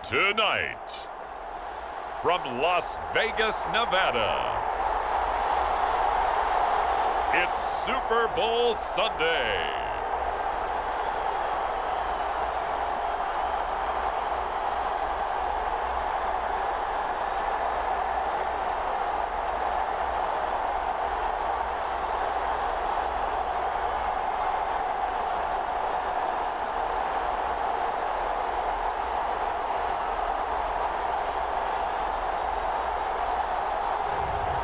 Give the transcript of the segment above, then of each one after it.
Tonight, from Las Vegas, Nevada, it's Super Bowl Sunday.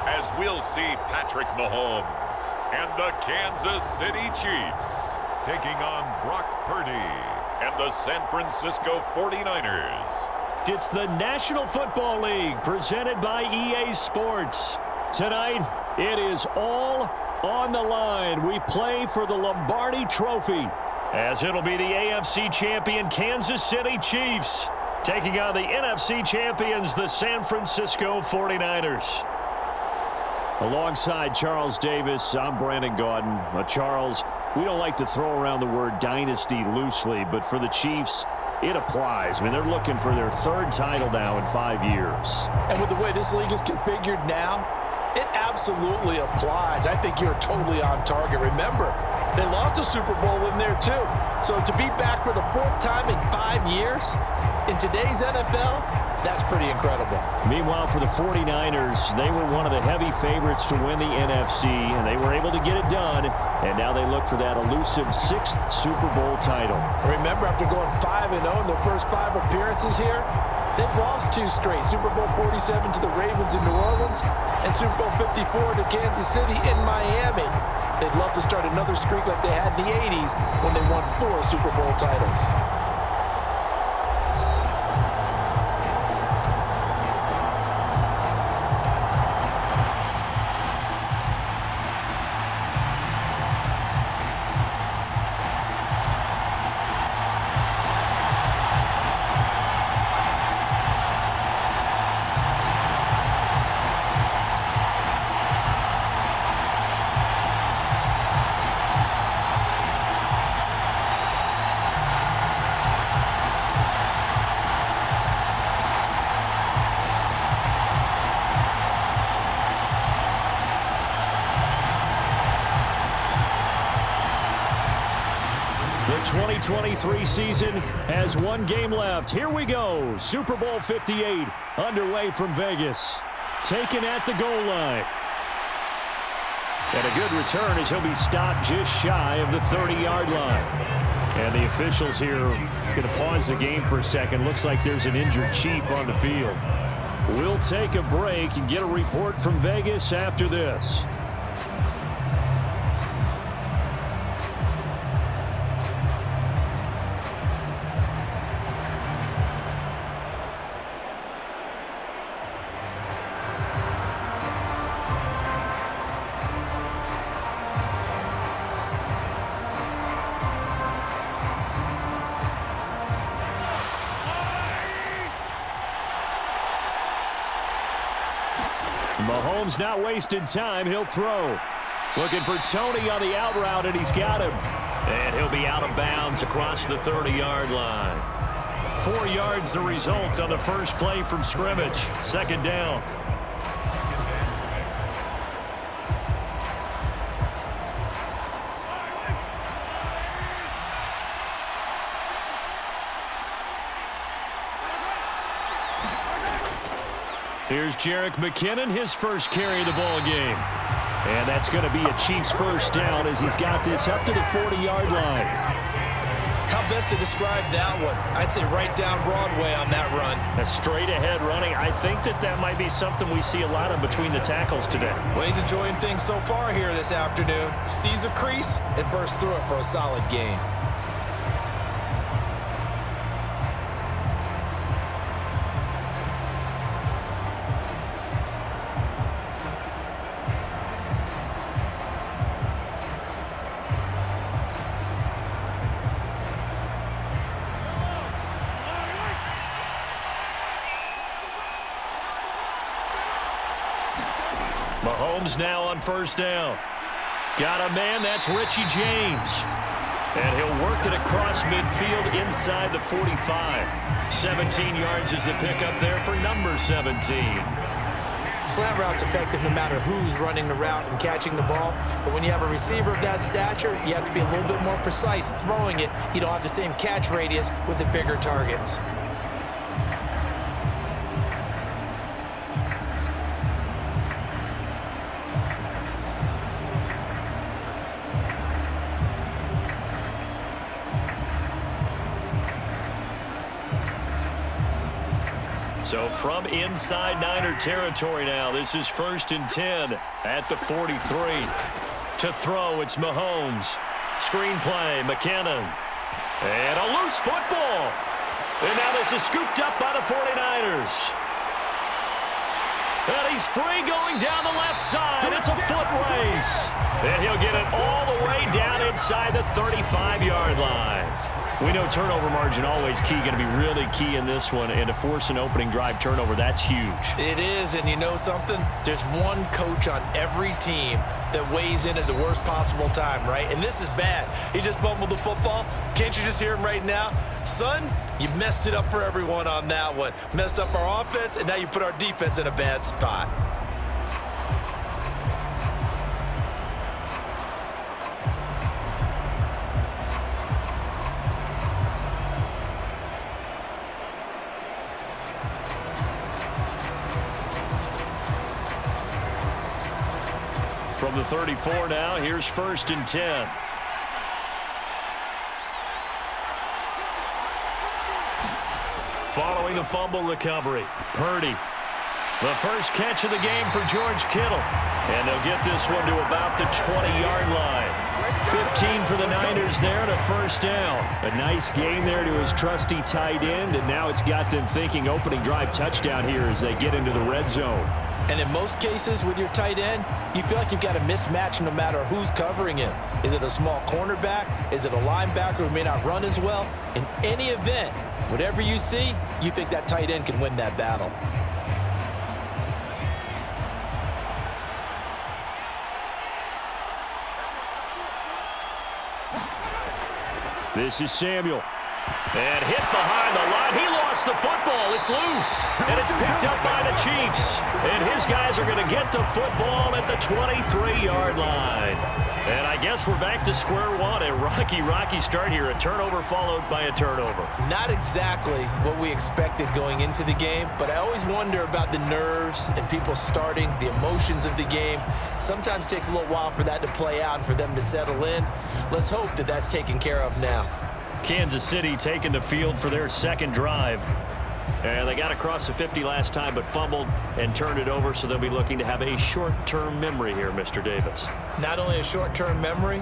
As we'll see Patrick Mahomes and the Kansas City Chiefs taking on Brock Purdy and the San Francisco 49ers. It's the National Football League presented by EA Sports. Tonight, it is all on the line. We play for the Lombardi Trophy, as it'll be the AFC champion Kansas City Chiefs taking on the NFC champions, the San Francisco 49ers. Alongside Charles Davis, I'm Brandon Gaudin. Charles, we don't like to throw around the word dynasty loosely, but for the Chiefs, it applies. I mean, they're looking for their third title now in 5 years. And with the way this league is configured now, it absolutely applies. I think you're totally on target. Remember, they lost a Super Bowl in there too. So to be back for the fourth time in 5 years in today's NFL, that's pretty incredible. Meanwhile, for the 49ers, they were one of the heavy favorites to win the NFC, and they were able to get it done, and now they look for that elusive 6th Super Bowl title. Remember, after going 5-0 in their first 5 appearances here, they've lost 2 straight. Super Bowl 47 to the Ravens in New Orleans and Super Bowl 54 to Kansas City in Miami. They'd love to start another streak like they had in the 80s when they won 4 Super Bowl titles. The 2023 season has 1 game left. Here we go. Super Bowl 58 underway from Vegas. Taken at the goal line. And a good return as he'll be stopped just shy of the 30-yard line. And the officials here going to pause the game for a second. Looks like there's an injured Chief on the field. We'll take a break and get a report from Vegas after this. Mahomes not wasting time. He'll throw. Looking for Tony on the out route, and he's got him. And he'll be out of bounds across the 30-yard line. 4 yards the result on the first play from scrimmage. Second down. Here's Jerick McKinnon, his first carry of the ball game. And that's going to be a Chiefs first down as he's got this up to the 40-yard line. How best to describe that one? I'd say right down Broadway on that run. A straight-ahead running. I think that might be something we see a lot of between the tackles today. Well, he's enjoying things so far here this afternoon. Sees a crease and bursts through it for a solid gain. Mahomes now on first down. Got a man, that's Richie James. And he'll work it across midfield inside the 45. 17 yards is the pickup there for number 17. Slant route's effective no matter who's running the route and catching the ball. But when you have a receiver of that stature, you have to be a little bit more precise throwing it. You don't have the same catch radius with the bigger targets. So from inside Niner territory now, this is 1st and 10 at the 43. To throw, it's Mahomes. Screen play, McKinnon. And a loose football. And now this is scooped up by the 49ers. And he's free going down the left side. It's a foot race. And he'll get it all the way down inside the 35-yard line. We know turnover margin always key, going to be really key in this one, and to force an opening drive turnover, that's huge. It is, and you know something? There's one coach on every team that weighs in at the worst possible time, right? And this is bad. He just fumbled the football. Can't you just hear him right now? Son, you messed it up for everyone on that one. Messed up our offense, and now you put our defense in a bad spot. From the 34 now, here's 1st and 10. Following the fumble recovery, Purdy. The first catch of the game for George Kittle. And they'll get this one to about the 20-yard line. 15 for the Niners there and a 1st down. A nice gain there to his trusty tight end, and now it's got them thinking opening drive touchdown here as they get into the red zone. And in most cases with your tight end, you feel like you've got a mismatch no matter who's covering him. Is it a small cornerback? Is it a linebacker who may not run as well? In any event, whatever you see, you think that tight end can win that battle. This is Samuel. And hit behind the line. He lost the football. It's loose. And it's picked up by the Chiefs. And his guys are going to get the football at the 23-yard line. And I guess we're back to square one. A rocky start here. A turnover followed by a turnover. Not exactly what we expected going into the game, but I always wonder about the nerves and people starting, the emotions of the game. Sometimes it takes a little while for that to play out and for them to settle in. Let's hope that that's taken care of now. Kansas City taking the field for their second drive. And they got across the 50 last time, but fumbled and turned it over, so they'll be looking to have a short-term memory here, Mr. Davis. Not only a short-term memory,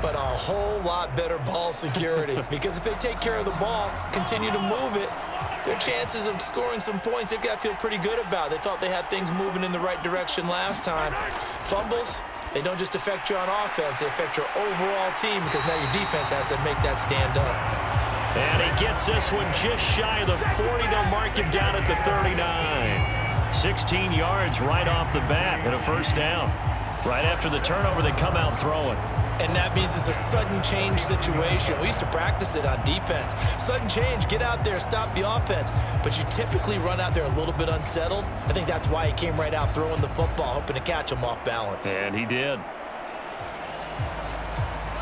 but a whole lot better ball security. Because if they take care of the ball, continue to move it, their chances of scoring some points, they've got to feel pretty good about. They thought they had things moving in the right direction last time. Fumbles, they don't just affect you on offense, they affect your overall team because now your defense has to make that stand up. And he gets this one just shy of the 40. They'll mark him down at the 39. 16 yards right off the bat and a 1st down. Right after the turnover, they come out throwing. And that means it's a sudden change situation. We used to practice it on defense. Sudden change, get out there, stop the offense. But you typically run out there a little bit unsettled. I think that's why he came right out throwing the football, hoping to catch him off balance. And he did.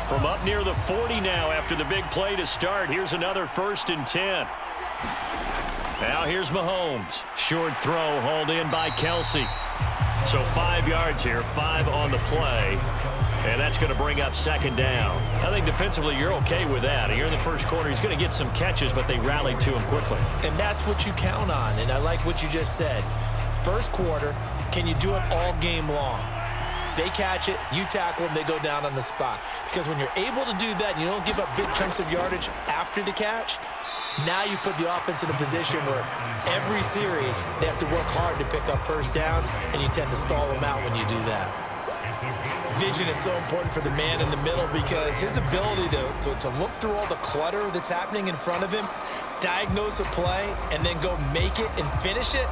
From up near the 40 now after the big play to start. Here's another 1st and 10. Now here's Mahomes. Short throw hauled in by Kelsey. So 5 yards here, 5 on the play. And that's going to bring up 2nd down. I think defensively you're okay with that. You're in the first quarter. He's going to get some catches, but they rallied to him quickly. And that's what you count on. And I like what you just said. First quarter, can you do it all game long? They catch it, you tackle them, they go down on the spot. Because when you're able to do that and you don't give up big chunks of yardage after the catch, now you put the offense in a position where every series they have to work hard to pick up 1st downs, and you tend to stall them out when you do that. Vision is so important for the man in the middle because his ability to look through all the clutter that's happening in front of him, diagnose a play, and then go make it and finish it,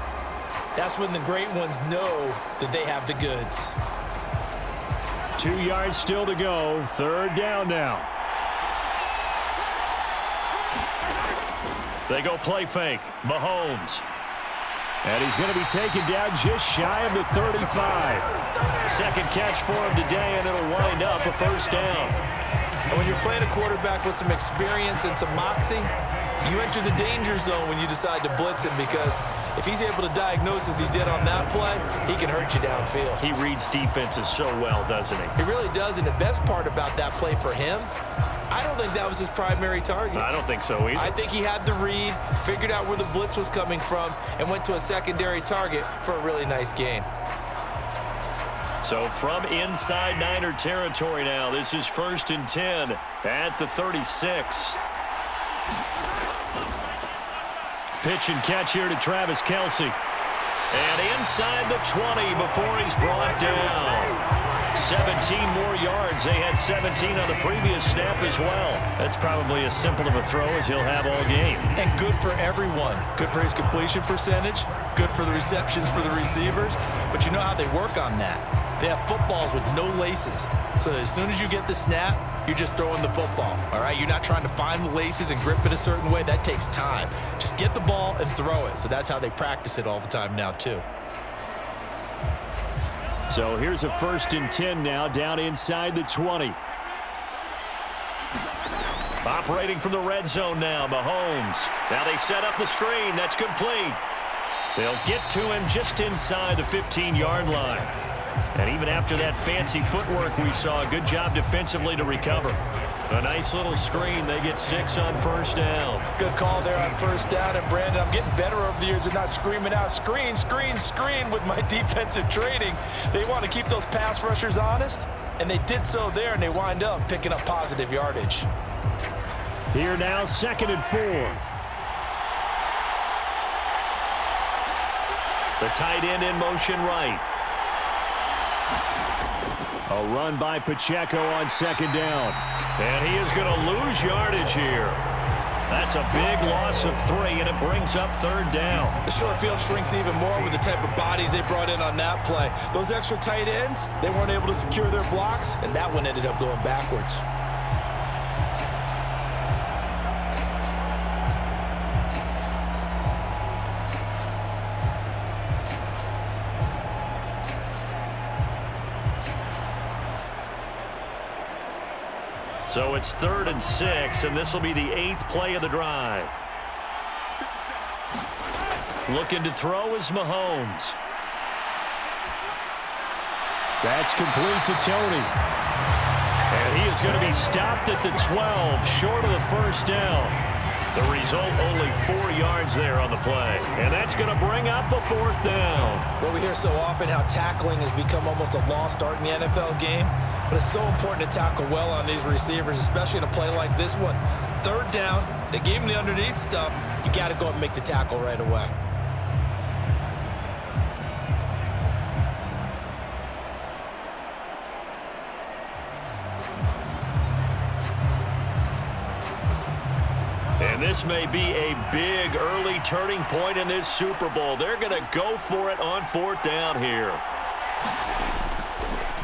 that's when the great ones know that they have the goods. 2 yards still to go. 3rd down now. They go play fake. Mahomes. And he's going to be taken down just shy of the 35. Second catch for him today, and it'll wind up a first down. And when you're playing a quarterback with some experience and some moxie, you enter the danger zone when you decide to blitz him, because if he's able to diagnose as he did on that play, he can hurt you downfield. He reads defenses so well, doesn't he? He really does, and the best part about that play for him, I don't think that was his primary target. I don't think so either. I think he had the read, figured out where the blitz was coming from, and went to a secondary target for a really nice gain. So from inside Niner territory now, this is 1st and 10 at the 36. Pitch and catch here to Travis Kelce. And inside the 20 before he's brought down. 17 more yards. They had 17 on the previous snap as well. That's probably as simple of a throw as he'll have all game. And good for everyone. Good for his completion percentage. Good for the receptions for the receivers. But you know how they work on that. They have footballs with no laces. So that as soon as you get the snap, you're just throwing the football. All right? You're not trying to find the laces and grip it a certain way. That takes time. Just get the ball and throw it. So that's how they practice it all the time now, too. So here's a 1st and 10 now, down inside the 20. Operating from the red zone now, Mahomes. Now they set up the screen. That's complete. They'll get to him just inside the 15-yard line. And even after that fancy footwork we saw, a good job defensively to recover. A nice little screen. They get 6 on 1st down. Good call there on 1st down. And, Brandon, I'm getting better over the years at not screaming out, screen, screen, screen with my defensive training. They want to keep those pass rushers honest, and they did so there, and they wind up picking up positive yardage. Here now, 2nd and 4. The tight end in motion right. A run by Pacheco on 2nd down. And he is going to lose yardage here. That's a big loss of 3, and it brings up 3rd down. The short field shrinks even more with the type of bodies they brought in on that play. Those extra tight ends, they weren't able to secure their blocks, and that one ended up going backwards. So it's 3rd and 6, and this will be the 8th play of the drive. Looking to throw is Mahomes. That's complete to Tony. And he is going to be stopped at the 12, short of the 1st down. The result, only 4 yards there on the play. And that's going to bring up a 4th down. Well, we hear so often how tackling has become almost a lost art in the NFL game. But it's so important to tackle well on these receivers, especially in a play like this one. 3rd down, they gave him the underneath stuff. You got to go and make the tackle right away. And this may be a big early turning point in this Super Bowl. They're going to go for it on 4th down here.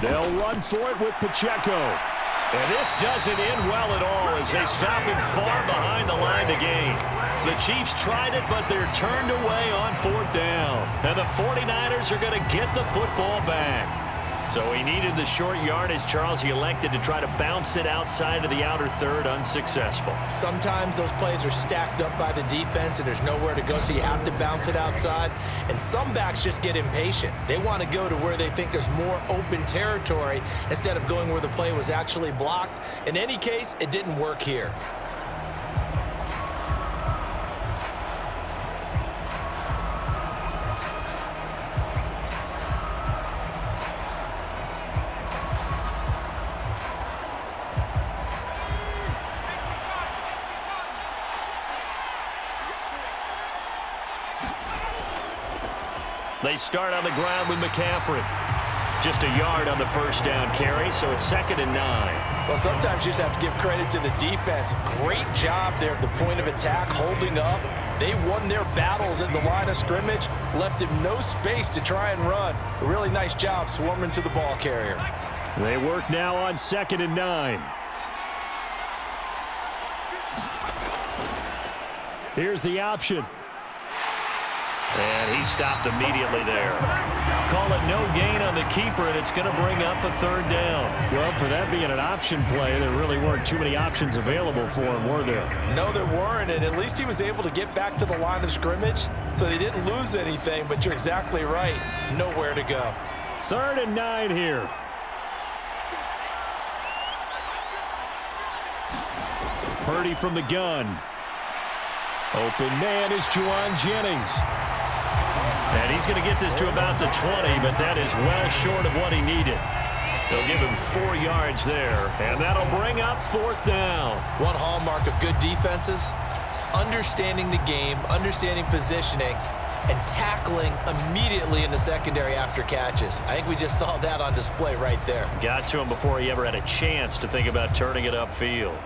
They'll run for it with Pacheco. And this doesn't end well at all as they stop him far behind the line to gain. The Chiefs tried it, but they're turned away on 4th down. And the 49ers are going to get the football back. So he needed the short yardage, Charles. He elected to try to bounce it outside of the outer third, unsuccessful. Sometimes those plays are stacked up by the defense and there's nowhere to go, so you have to bounce it outside. And some backs just get impatient. They want to go to where they think there's more open territory instead of going where the play was actually blocked. In any case, it didn't work here. They start on the ground with McCaffrey. Just a yard on the first down carry, so it's 2nd and 9. Well, sometimes you just have to give credit to the defense. Great job there at the point of attack, holding up. They won their battles at the line of scrimmage, left him no space to try and run. A really nice job swarming to the ball carrier. They work now on 2nd and 9. Here's the option. And he stopped immediately there. Call it no gain on the keeper, and it's going to bring up a third down. Well, for that being an option play, there really weren't too many options available for him, were there? No, there weren't, and at least he was able to get back to the line of scrimmage, so they didn't lose anything, but you're exactly right. Nowhere to go. 3rd and 9 here. Purdy from the gun. Open man is Juwan Jennings. And he's going to get this to about the 20, but that is well short of what he needed. They'll give him 4 yards there, and that'll bring up 4th down. One hallmark of good defenses is understanding the game, understanding positioning, and tackling immediately in the secondary after catches. I think we just saw that on display right there. Got to him before he ever had a chance to think about turning it upfield.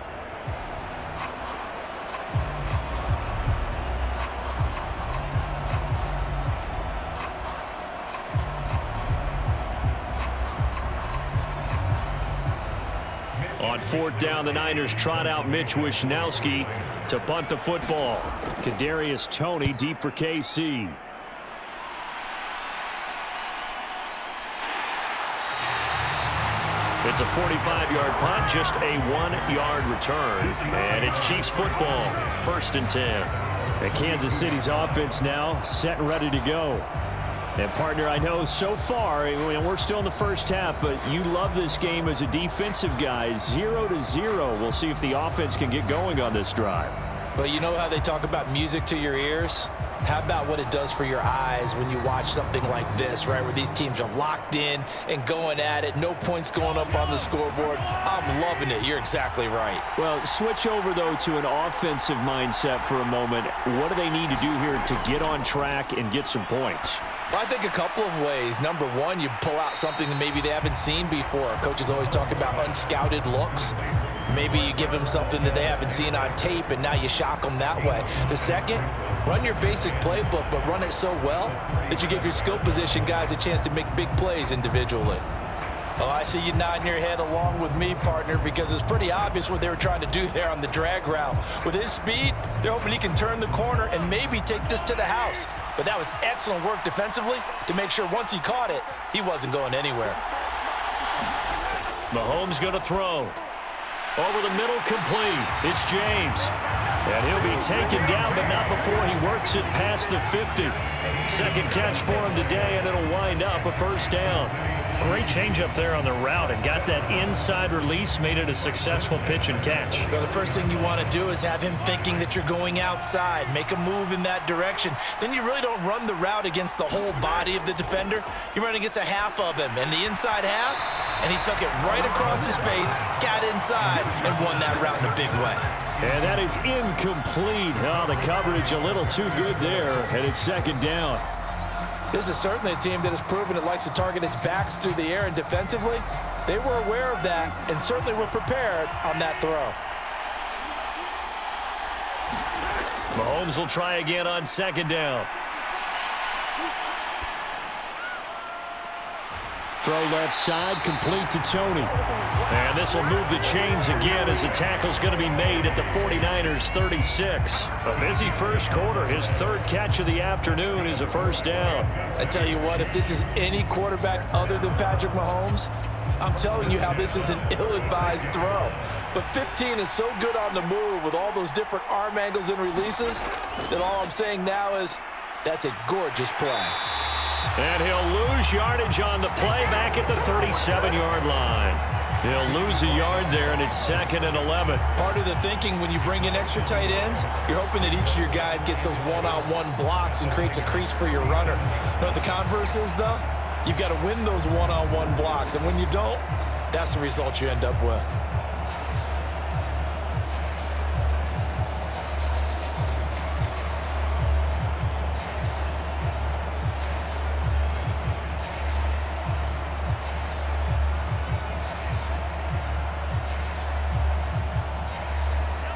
On 4th down, the Niners trot out Mitch Wishnowsky to punt the football. Kadarius Toney deep for KC. It's a 45-yard punt, just a 1-yard return. And it's Chiefs football, 1st and 10. And Kansas City's offense now set and ready to go. And, partner, I know so far, we're still in the first half, but you love this game as a defensive guy. 0-0. We'll see if the offense can get going on this drive. But you know how they talk about music to your ears? How about what it does for your eyes when you watch something like this, right, where these teams are locked in and going at it, no points going up on the scoreboard? I'm loving it. You're exactly right. Well, switch over, though, to an offensive mindset for a moment. What do they need to do here to get on track and get some points? Well, I think a couple of ways. Number one, you pull out something that maybe they haven't seen before. Coaches always talk about unscouted looks. Maybe you give them something that they haven't seen on tape, and now you shock them that way. The second, run your basic playbook, but run it so well that you give your skill position guys a chance to make big plays individually. Oh, I see you nodding your head along with me, partner, because it's pretty obvious what they were trying to do there on the drag route. With his speed, they're hoping he can turn the corner and maybe take this to the house. But that was excellent work defensively to make sure once he caught it, he wasn't going anywhere. Mahomes going to throw. Over the middle, complete. It's James. And he'll be taken down, but not before he works it past the 50. Second catch for him today, and it'll wind up a 1st down. Great change up there on the route and got that inside release, made it a successful pitch and catch. Well, the first thing you want to do is have him thinking that you're going outside, make a move in that direction. Then you really don't run the route against the whole body of the defender. You run against a half of him, and the inside half, and he took it right across his face, got inside, and won that route in a big way. And that is incomplete. Oh, the coverage a little too good there, and it's 2nd down. This is certainly a team that has proven it likes to target its backs through the air, and defensively, they were aware of that and certainly were prepared on that throw. Mahomes will try again on 2nd down. Throw left side, complete to Toney. And this will move the chains again as the tackle's going to be made at the 49ers 36. A busy first quarter. His 3rd catch of the afternoon is a 1st down. I tell you what, if this is any quarterback other than Patrick Mahomes, I'm telling you how this is an ill-advised throw. But 15 is so good on the move with all those different arm angles and releases that all I'm saying now is that's a gorgeous play. And he'll lose yardage on the play back at the 37-yard line. He'll lose a yard there, and it's 2nd and 11. Part of the thinking when you bring in extra tight ends, you're hoping that each of your guys gets those one-on-one blocks and creates a crease for your runner. You know what the converse is, though? You've got to win those one-on-one blocks, and when you don't, that's the result you end up with.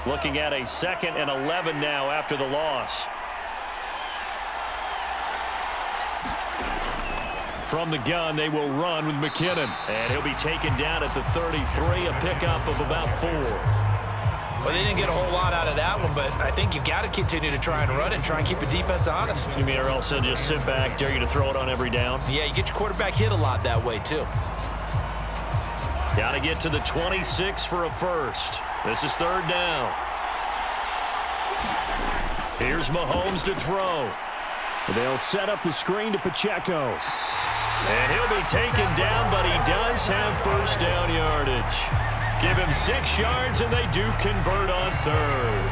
Looking at a 2nd and 11 now after the loss. From the gun, they will run with McKinnon. And he'll be taken down at the 33, a pickup of about 4. Well, they didn't get a whole lot out of that one, but I think you've got to continue to try and run and try and keep the defense honest. You mean or else they'll just sit back, dare you to throw it on every down? Yeah, you get your quarterback hit a lot that way, too. Got to get to the 26 for a first. This is third down. Here's Mahomes to throw. They'll set up the screen to Pacheco. And he'll be taken down, but he does have first down yardage. Give him 6 yards, and they do convert on third.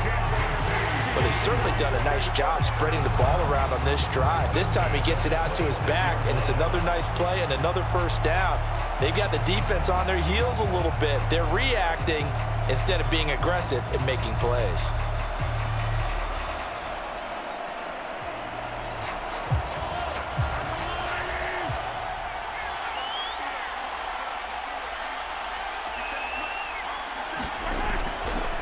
Well, they've certainly done a nice job spreading the ball around on this drive. This time he gets it out to his back, and it's another nice play and another first down. They've got the defense on their heels a little bit. They're reacting instead of being aggressive and making plays.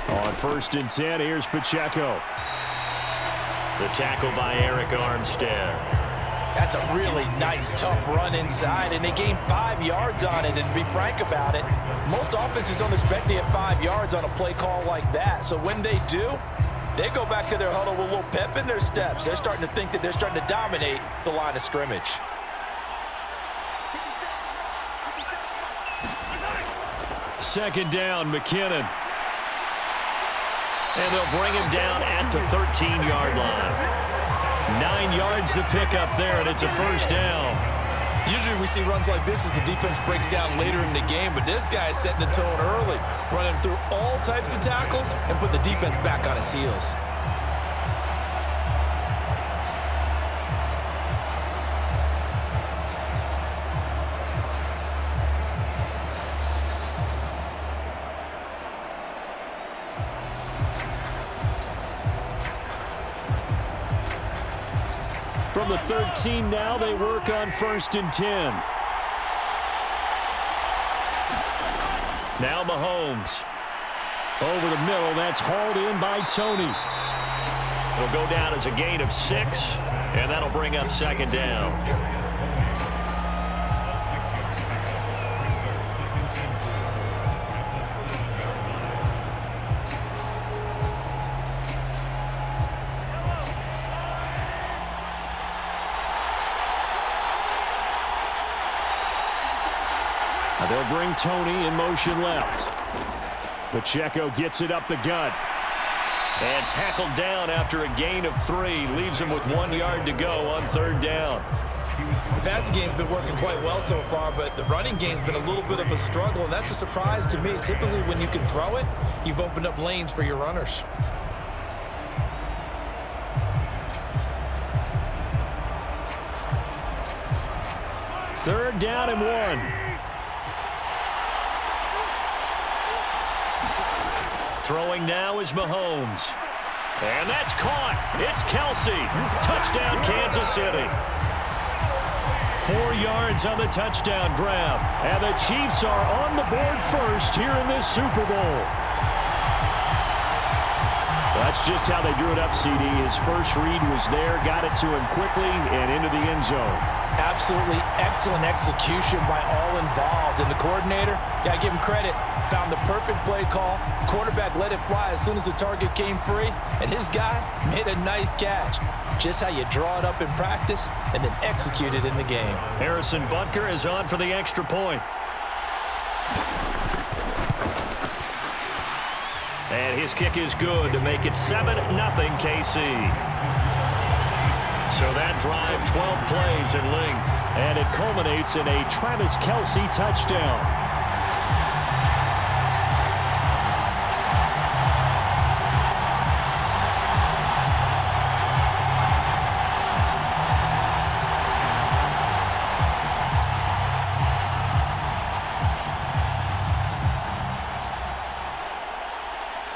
On 1st and 10, here's Pacheco. The tackle by Eric Armstead. That's a really nice, tough run inside, and they gained 5 yards on it. And to be frank about it, most offenses don't expect to get 5 yards on a play call like that. So when they do, they go back to their huddle with a little pep in their steps. They're starting to think that they're starting to dominate the line of scrimmage. Second down, McKinnon. And they'll bring him down at the 13-yard line. 9 yards to pick up there, and it's a first down. Usually we see runs like this as the defense breaks down later in the game, but this guy is setting the tone early, running through all types of tackles and put the defense back on its heels. From the 13 now, they work on 1st and 10. Now Mahomes. Over the middle, that's hauled in by Tony. It'll go down as a gain of 6, and that'll bring up second down. They'll bring Tony in motion left. Pacheco gets it up the gut. And tackled down after a gain of 3. Leaves him with 1 yard to go on third down. The passing game's been working quite well so far, but the running game's been a little bit of a struggle, and that's a surprise to me. Typically, when you can throw it, you've opened up lanes for your runners. Third down and 1. Throwing now is Mahomes. And that's caught. It's Kelsey. Touchdown, Kansas City. 4 yards on the touchdown grab. And the Chiefs are on the board first here in this Super Bowl. That's just how they drew it up, CD. His first read was there, got it to him quickly, and into the end zone. Absolutely excellent execution by all involved. And the coordinator, got to give him credit, found the perfect play call. Quarterback let it fly as soon as the target came free. And his guy made a nice catch. Just how you draw it up in practice and then execute it in the game. Harrison Butker is on for the extra point. And his kick is good to make it 7-0 KC. So that drive, 12 plays in length. And it culminates in a Travis Kelce touchdown.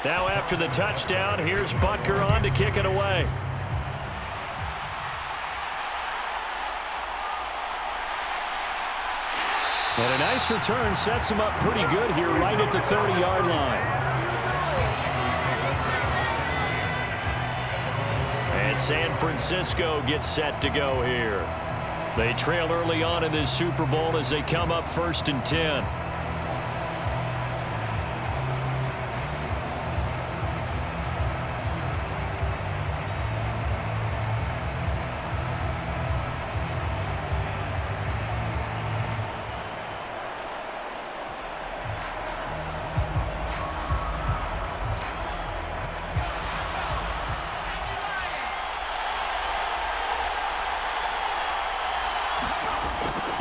Now after the touchdown, here's Butker on to kick it away. And a nice return sets him up pretty good here right at the 30-yard line. And San Francisco gets set to go here. They trail early on in this Super Bowl as they come up 1st and 10.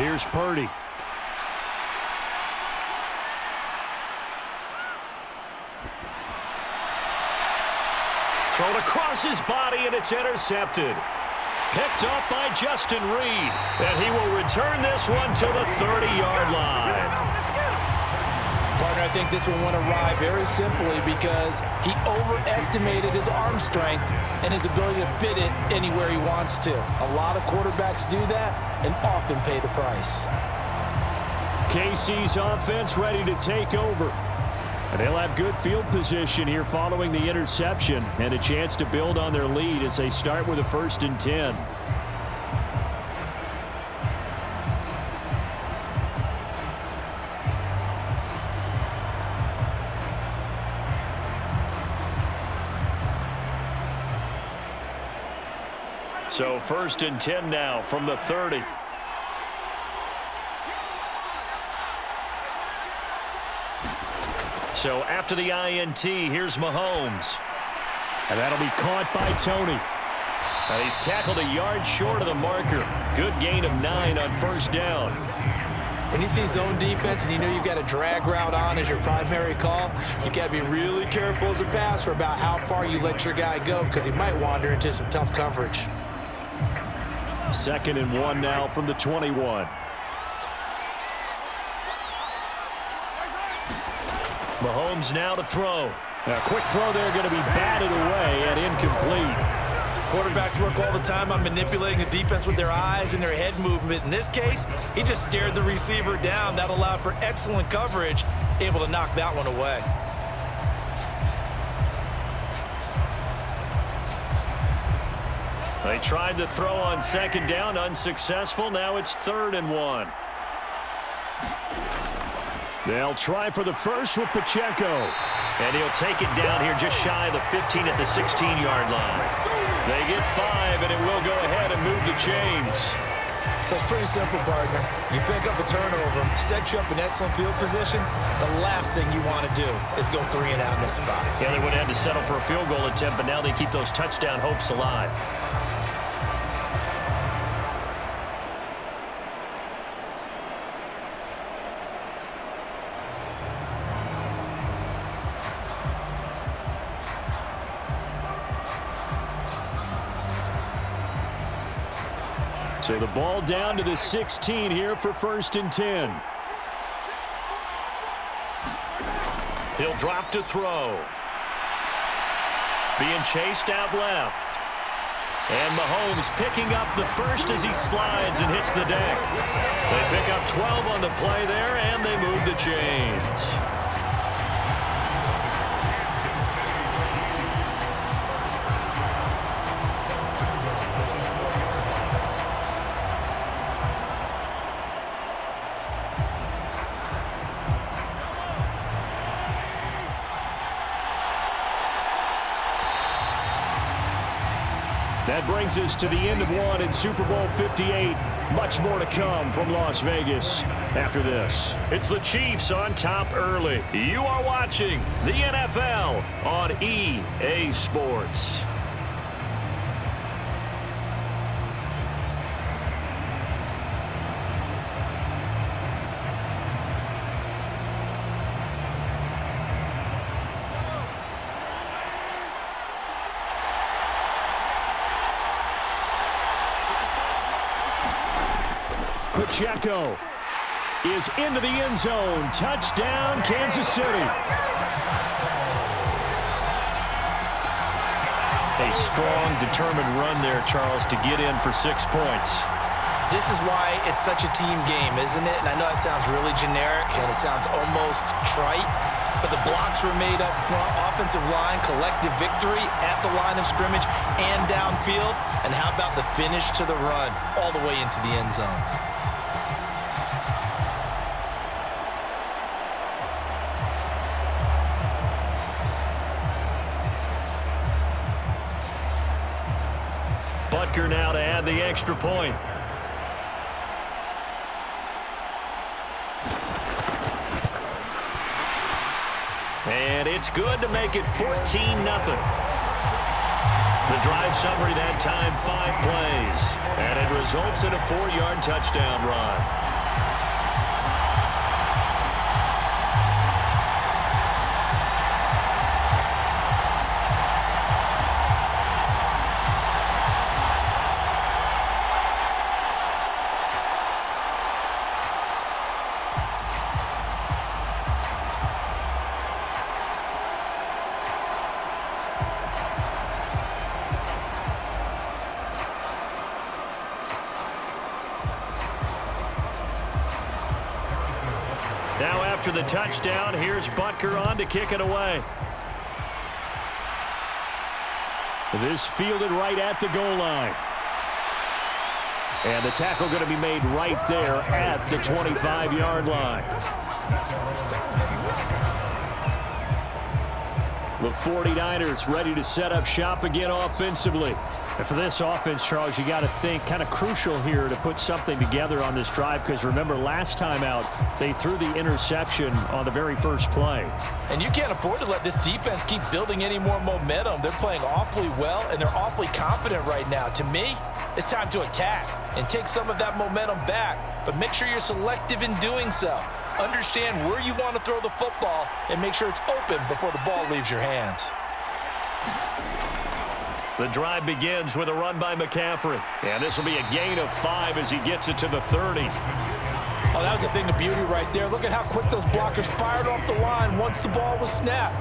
Here's Purdy. Thrown across his body, and it's intercepted. Picked up by Justin Reed. And he will return this one to the 30-yard line. Partner, I think this one went awry very simply because he overestimated his arm strength and his ability to fit it anywhere he wants to. A lot of quarterbacks do that and often pay the price. KC's offense ready to take over. And they'll have good field position here following the interception and a chance to build on their lead as they start with a 1st and 10. So 1st and 10 now from the 30. So after the INT, here's Mahomes. And that'll be caught by Tony. And he's tackled a yard short of the marker. Good gain of 9 on 1st down. When you see zone defense and you know you've got a drag route on as your primary call, you got to be really careful as a passer about how far you let your guy go because he might wander into some tough coverage. 2nd and 1 now from the 21. Mahomes now to throw. A quick throw there going to be batted away and incomplete. Quarterbacks work all the time on manipulating the defense with their eyes and their head movement. In this case, he just stared the receiver down. That allowed for excellent coverage, able to knock that one away. They tried to throw on 2nd down, unsuccessful. Now it's 3rd and 1. They'll try for the first with Pacheco. And he'll take it down here just shy of the 15 at the 16-yard line. They get 5, and it will go ahead and move the chains. So it's pretty simple, partner. You pick up a turnover, set you up in excellent field position. The last thing you want to do is go 3 and out in this spot. Yeah, they would have had to settle for a field goal attempt, but now they keep those touchdown hopes alive. So the ball down to the 16 here for 1st and 10. He'll drop to throw. Being chased out left. And Mahomes picking up the first as he slides and hits the deck. They pick up 12 on the play there, and they move the chains. That brings us to the end of one in Super Bowl 58. Much more to come from Las Vegas after this. It's the Chiefs on top early. You are watching the NFL on EA Sports. Pacheco is into the end zone. Touchdown, Kansas City. A strong, determined run there, Charles, to get in for 6 points. This is why it's such a team game, isn't it? And I know it sounds really generic and it sounds almost trite, but the blocks were made up front, offensive line, collective victory at the line of scrimmage and downfield. And how about the finish to the run all the way into the end zone? Butker now to add the extra point. And it's good to make it 14-0. The drive summary that time, 5 plays. And it results in a 4-yard touchdown run. Now after the touchdown, here's Butker on to kick it away. This fielded right at the goal line. And the tackle going to be made right there at the 25-yard line. The 49ers ready to set up shop again offensively. And for this offense, Charles, you got to think kind of crucial here to put something together on this drive, because remember last time out they threw the interception on the very first play. And you can't afford to let this defense keep building any more momentum. They're playing awfully well, and they're awfully confident right now. To me, it's time to attack and take some of that momentum back, but make sure you're selective in doing so. Understand where you want to throw the football and make sure it's open before the ball leaves your hands. The drive begins with a run by McCaffrey. And this will be a gain of 5 as he gets it to the 30. Oh, that was a thing of beauty right there. Look at how quick those blockers fired off the line once the ball was snapped.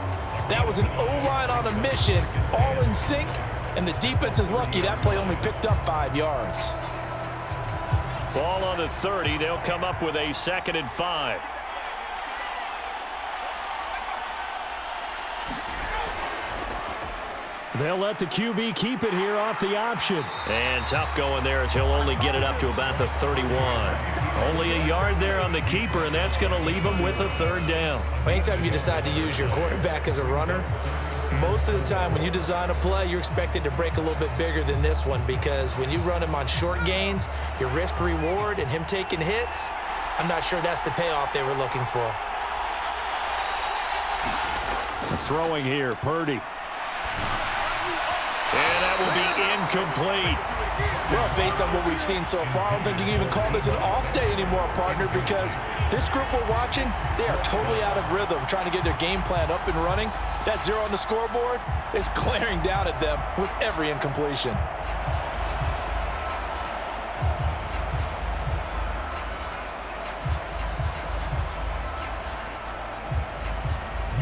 That was an O-line on a mission, all in sync, and the defense is lucky that play only picked up 5 yards. Ball on the 30. They'll come up with a 2nd and 5. They'll let the QB keep it here off the option. And tough going there as he'll only get it up to about the 31. Only a yard there on the keeper, and that's going to leave him with a 3rd down. Anytime you decide to use your quarterback as a runner, most of the time when you design a play, you're expected to break a little bit bigger than this one, because when you run him on short gains, your risk-reward and him taking hits, I'm not sure that's the payoff they were looking for. Throwing here, Purdy. And that will be incomplete. Well, based on what we've seen so far, I don't think you can even call this an off day anymore, partner, because this group we're watching, they are totally out of rhythm, trying to get their game plan up and running. That 0 on the scoreboard is glaring down at them with every incompletion.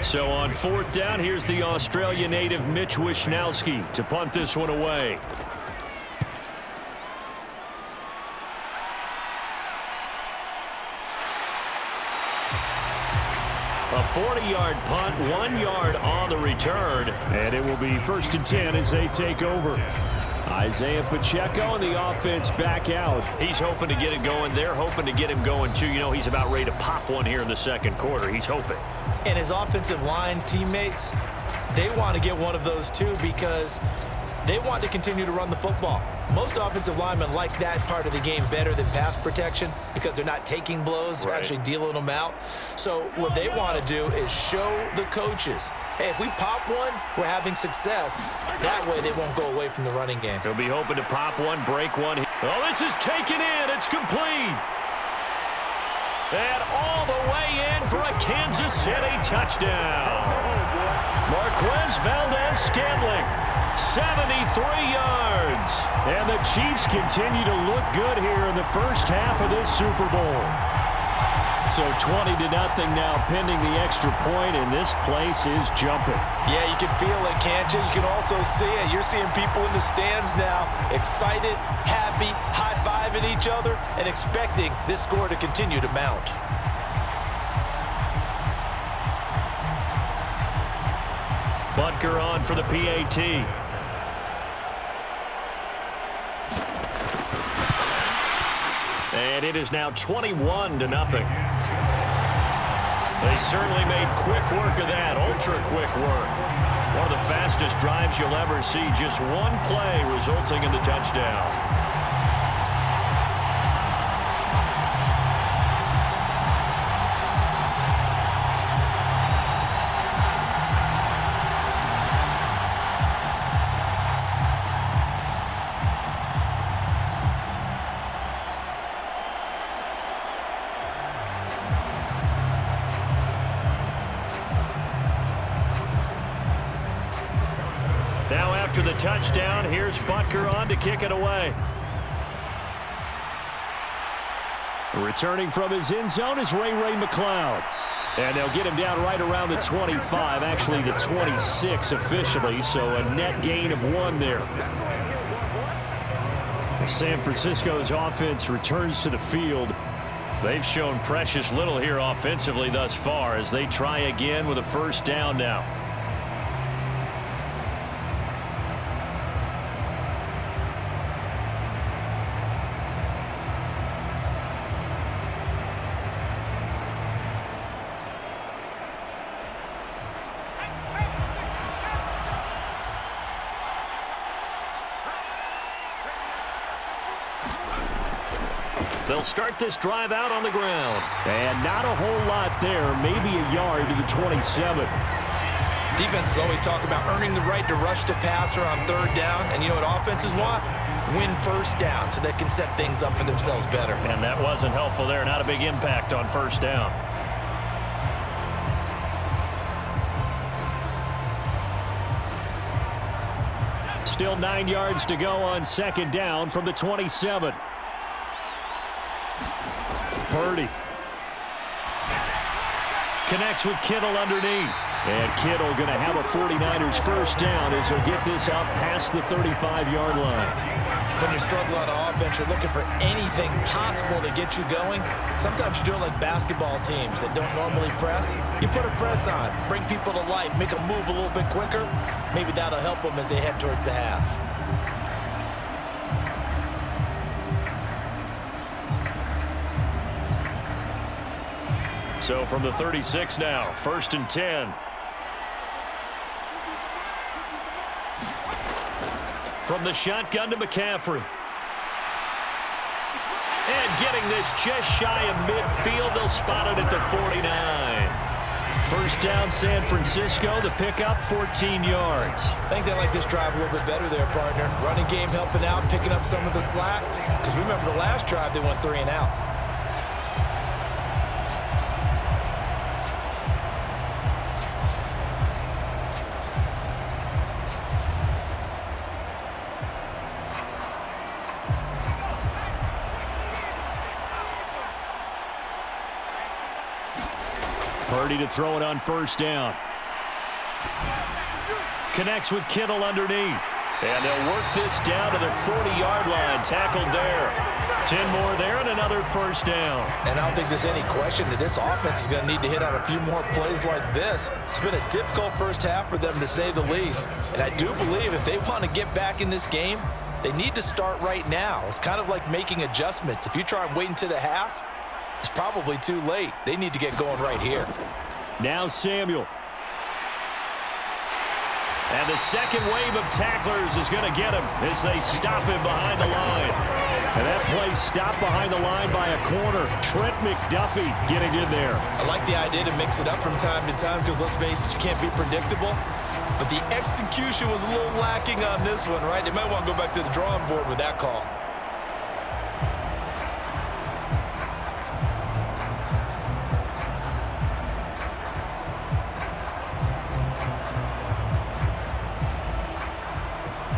So on 4th down, here's the Australia native Mitch Wishnowsky to punt this one away. A 40-yard punt, 1 yard on the return. And it will be 1st and 10 as they take over. Isaiah Pacheco and the offense back out. He's hoping to get it going. They're hoping to get him going, too. You know, he's about ready to pop one here in the 2nd quarter. He's hoping. And his offensive line teammates, they want to get one of those, too, because they want to continue to run the football. Most offensive linemen like that part of the game better than pass protection because they're not taking blows. They're actually dealing them out. So what they want to do is show the coaches, hey, if we pop one, we're having success. That way they won't go away from the running game. He'll be hoping to pop one, break one. Oh, this is taken in. It's complete. And all the way in for a Kansas City touchdown. Marquez Valdez-Scantling, 73 yards. And the Chiefs continue to look good here in the first half of this Super Bowl. So 20-0 now pending the extra point, and this place is jumping. Yeah, you can feel it, can't you? You can also see it. You're seeing people in the stands now excited, happy, high-fiving each other, and expecting this score to continue to mount. Butker on for the PAT. And it is now 21-0. They certainly made quick work of that, ultra-quick work. One of the fastest drives you'll ever see, just one play resulting in the touchdown. after the touchdown. Here's Butker on to kick it away. Returning from his end zone is Ray McCloud. And they'll get him down right around the 25, actually the 26 officially, so a net gain of 1 there. San Francisco's offense returns to the field. They've shown precious little here offensively thus far as they try again with a first down now. They'll start this drive out on the ground. And not a whole lot there, maybe a yard to the 27. Defenses always talk about earning the right to rush the passer on third down. And you know what offenses want? Win first down so they can set things up for themselves better. And that wasn't helpful there. Not a big impact on first down. Still 9 yards to go on second down from the 27. Purdy connects with Kittle underneath. And Kittle going to have a 49ers first down as he'll get this out past the 35-yard line. When you're struggling on offense, you're looking for anything possible to get you going. Sometimes you do it like basketball teams that don't normally press. You put a press on, bring people to life, make them move a little bit quicker. Maybe that'll help them as they head towards the half. So from the 36 now, 1st and 10. From the shotgun to McCaffrey. And getting this just shy of midfield, they'll spot it at the 49. First down, San Francisco, the pickup, 14 yards. I think they like this drive a little bit better there, partner. Running game helping out, picking up some of the slack. Because remember the last drive, they went 3 and out. Purdy to throw it on first down. Connects with Kittle underneath. And they'll work this down to the 40-yard line. Tackled there. 10 more there and another first down. And I don't think there's any question that this offense is going to need to hit on a few more plays like this. It's been a difficult first half for them, to say the least. And I do believe if they want to get back in this game, they need to start right now. It's kind of like making adjustments. If you try and wait until the half, it's probably too late. They need to get going right here. Now Samuel. And the second wave of tacklers is going to get him as they stop him behind the line. And that play stopped behind the line by a corner. Trent McDuffie getting in there. I like the idea to mix it up from time to time because, let's face it, you can't be predictable. But the execution was a little lacking on this one, right? They might want to go back to the drawing board with that call.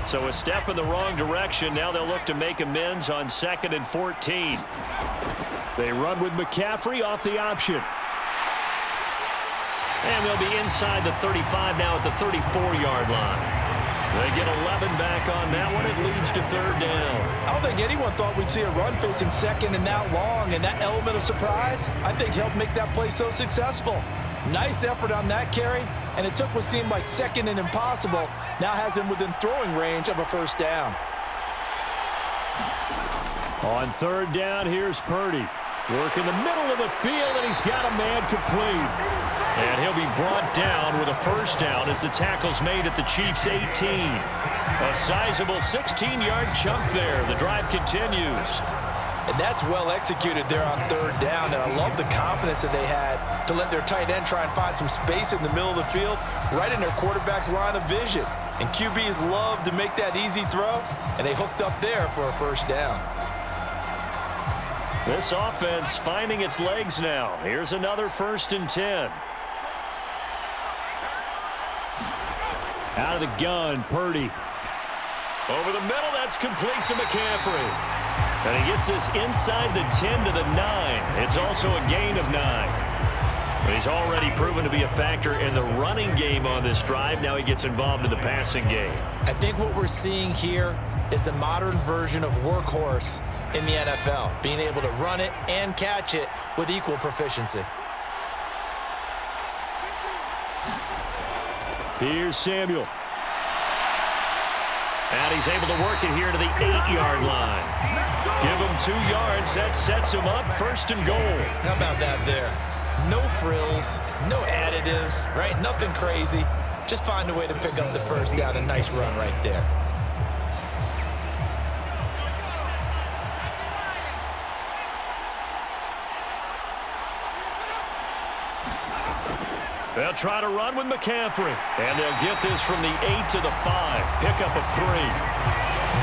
So a step in the wrong direction. Now they'll look to make amends on 2nd and 14. They run with McCaffrey off the option. And they'll be inside the 35 now at the 34-yard line. They get 11 back on that one. It leads to 3rd down. I don't think anyone thought we'd see a run facing 2nd and that long, and that element of surprise, I think, helped make that play so successful. Nice effort on that carry, and it took what seemed like 2nd and impossible. Now has him within throwing range of a first down. On 3rd down, here's Purdy. Working the middle of the field, and he's got a man complete. And he'll be brought down with a first down as the tackle's made at the Chiefs' 18. A sizable 16-yard chunk there. The drive continues. And that's well executed there on 3rd down. And I love the confidence that they had to let their tight end try and find some space in the middle of the field, right in their quarterback's line of vision. And QBs love to make that easy throw, and they hooked up there for a first down. This offense finding its legs now. Here's another 1st and 10. Out of the gun, Purdy. Over the middle, that's complete to McCaffrey. And he gets this inside the 10 to the 9. It's also a gain of 9. He's already proven to be a factor in the running game on this drive. Now he gets involved in the passing game. I think what we're seeing here is the modern version of workhorse in the NFL, being able to run it and catch it with equal proficiency. Here's Samuel. And he's able to work it here to the 8-yard line. Give him 2 yards. That sets him up 1st and goal. How about that there? No frills, no additives, right? Nothing crazy. Just find a way to pick up the first down. A nice run right there. They'll try to run with McCaffrey. And they'll get this from the 8 to the 5. Pickup of 3.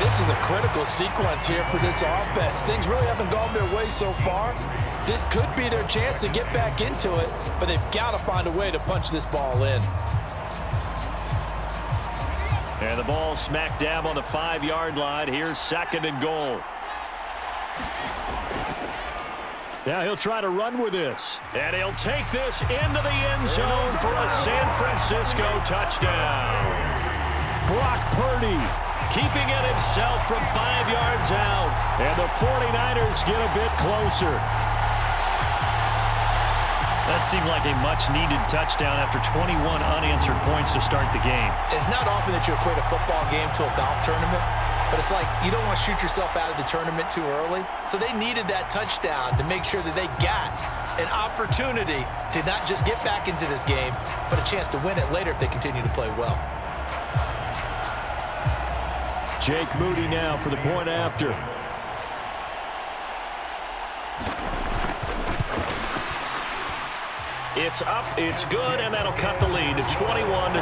This is a critical sequence here for this offense. Things really haven't gone their way so far. This could be their chance to get back into it, but they've got to find a way to punch this ball in. And the ball smack dab on the 5-yard line. Here's 2nd and goal. Now he'll try to run with this. And he'll take this into the end zone for a San Francisco touchdown. Brock Purdy keeping it himself from 5 yards out. And the 49ers get a bit closer. That seemed like a much-needed touchdown after 21 unanswered points to start the game. It's not often that you equate a football game to a golf tournament, but it's like you don't want to shoot yourself out of the tournament too early. So they needed that touchdown to make sure that they got an opportunity to not just get back into this game, but a chance to win it later if they continue to play well. Jake Moody now for the point after. It's up, it's good, and that'll cut the lead to 21-7.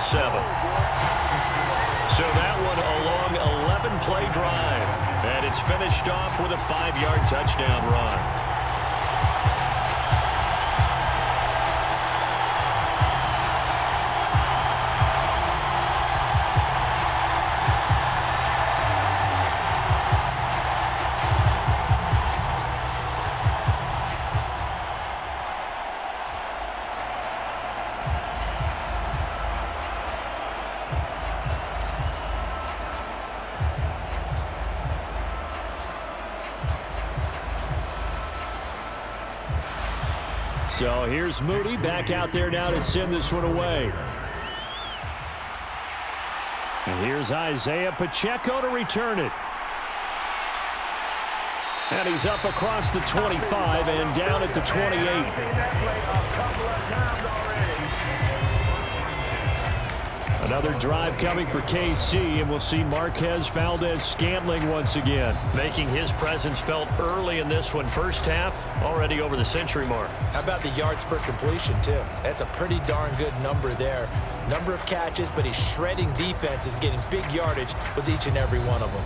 So that one a long 11-play drive. And it's finished off with a 5-yard touchdown run. So here's Moody back out there now to send this one away. And here's Isaiah Pacheco to return it. And he's up across the 25 and down at the 28. Another drive coming for KC, and we'll see Marquez Valdez-Scantling once again. Making his presence felt early in this one. First half, already over the century mark. How about the yards per completion, too? That's a pretty darn good number there. Number of catches, but he's shredding defense, is getting big yardage with each and every one of them.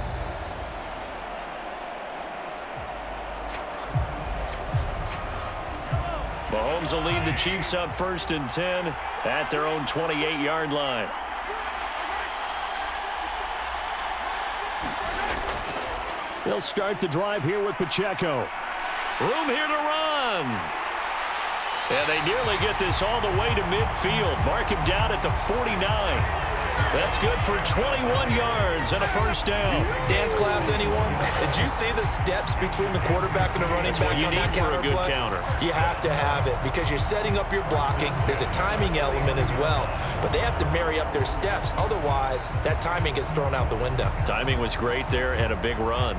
Mahomes will lead the Chiefs up 1st and 10 at their own 28-yard line. They'll start the drive here with Pacheco. Room here to run. And they nearly get this all the way to midfield. Mark him down at the 49. That's good for 21 yards and a first down. Dance class, anyone? Did you see the steps between the quarterback and the running back on that counter play? That's what you need for a good counter. You have to have it because you're setting up your blocking. There's a timing element as well, but they have to marry up their steps. Otherwise, that timing gets thrown out the window. Timing was great there and a big run.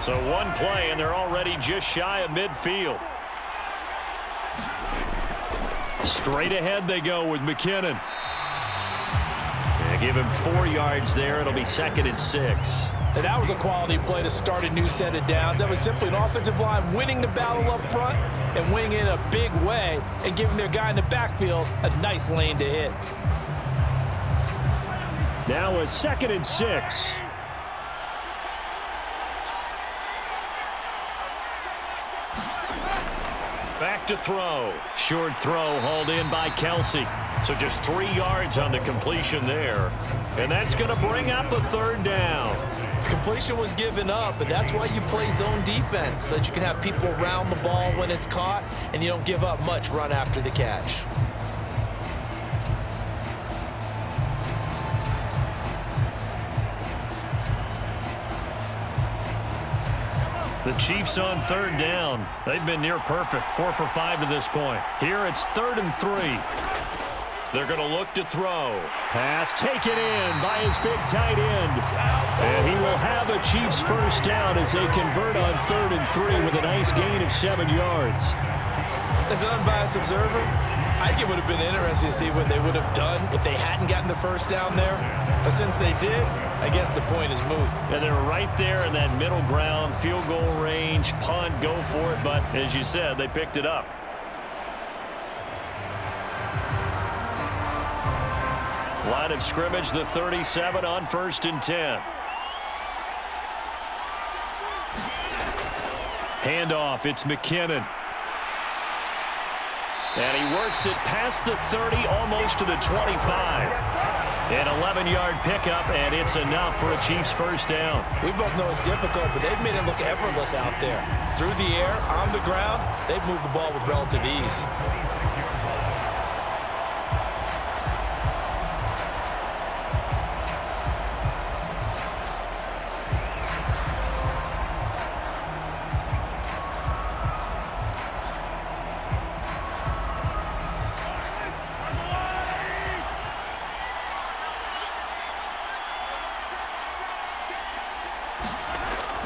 So one play, and they're already just shy of midfield. Straight ahead they go with McKinnon. And give him 4 yards there. It'll be 2nd and 6. And that was a quality play to start a new set of downs. That was simply an offensive line winning the battle up front and winning in a big way and giving their guy in the backfield a nice lane to hit. Now a 2nd and 6. Back look to throw. Short throw hauled in by Kelsey. So just 3 yards on the completion there. And that's going to bring up a third down. Completion was given up, but that's why you play zone defense, so that you can have people around the ball when it's caught, and you don't give up much run after the catch. The Chiefs on third down. They've been near perfect, 4 for 5 to this point. Here it's 3rd and 3. They're going to look to throw. Pass taken in by his big tight end. And he will have a Chiefs first down as they convert on 3rd and 3 with a nice gain of 7 yards. As an unbiased observer, I think it would have been interesting to see what they would have done if they hadn't gotten the first down there. But since they did, I guess the point is moot. And they're right there in that middle ground, field goal range, punt, go for it. But as you said, they picked it up. Line of scrimmage, the 37 on 1st and 10. Handoff, it's McKinnon. And he works it past the 30, almost to the 25. An 11-yard pickup, and it's enough for a Chiefs first down. We both know it's difficult, but they've made it look effortless out there. Through the air, on the ground, they've moved the ball with relative ease.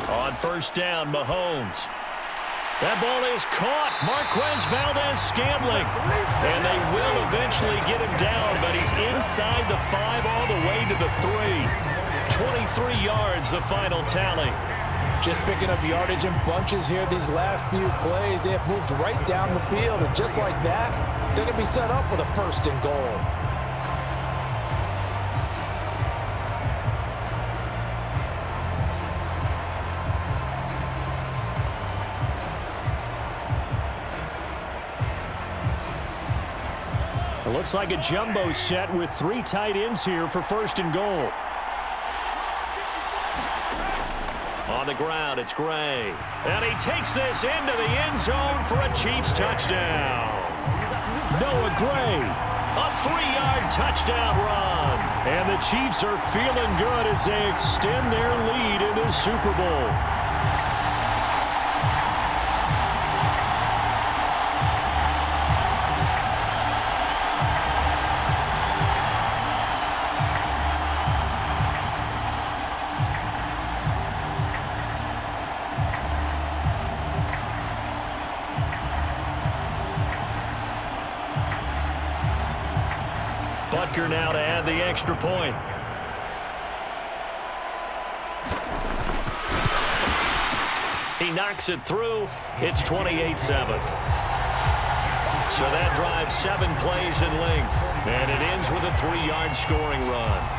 On first down, Mahomes. That ball is caught. Marquez Valdez-Scantling. And they will eventually get him down, but he's inside the 5 all the way to the 3. 23 yards, the final tally. Just picking up yardage in bunches here these last few plays. They have moved right down the field, and just like that, they're going to be set up with a 1st and goal. It looks like a jumbo set with 3 tight ends here for 1st and goal. On the ground, it's Gray. And he takes this into the end zone for a Chiefs touchdown. Noah Gray. A 3-yard touchdown run. And the Chiefs are feeling good as they extend their lead in the Super Bowl. Butker now to add the extra point. He knocks it through. It's 28-7. So that drives 7 plays in length. And it ends with a 3-yard scoring run.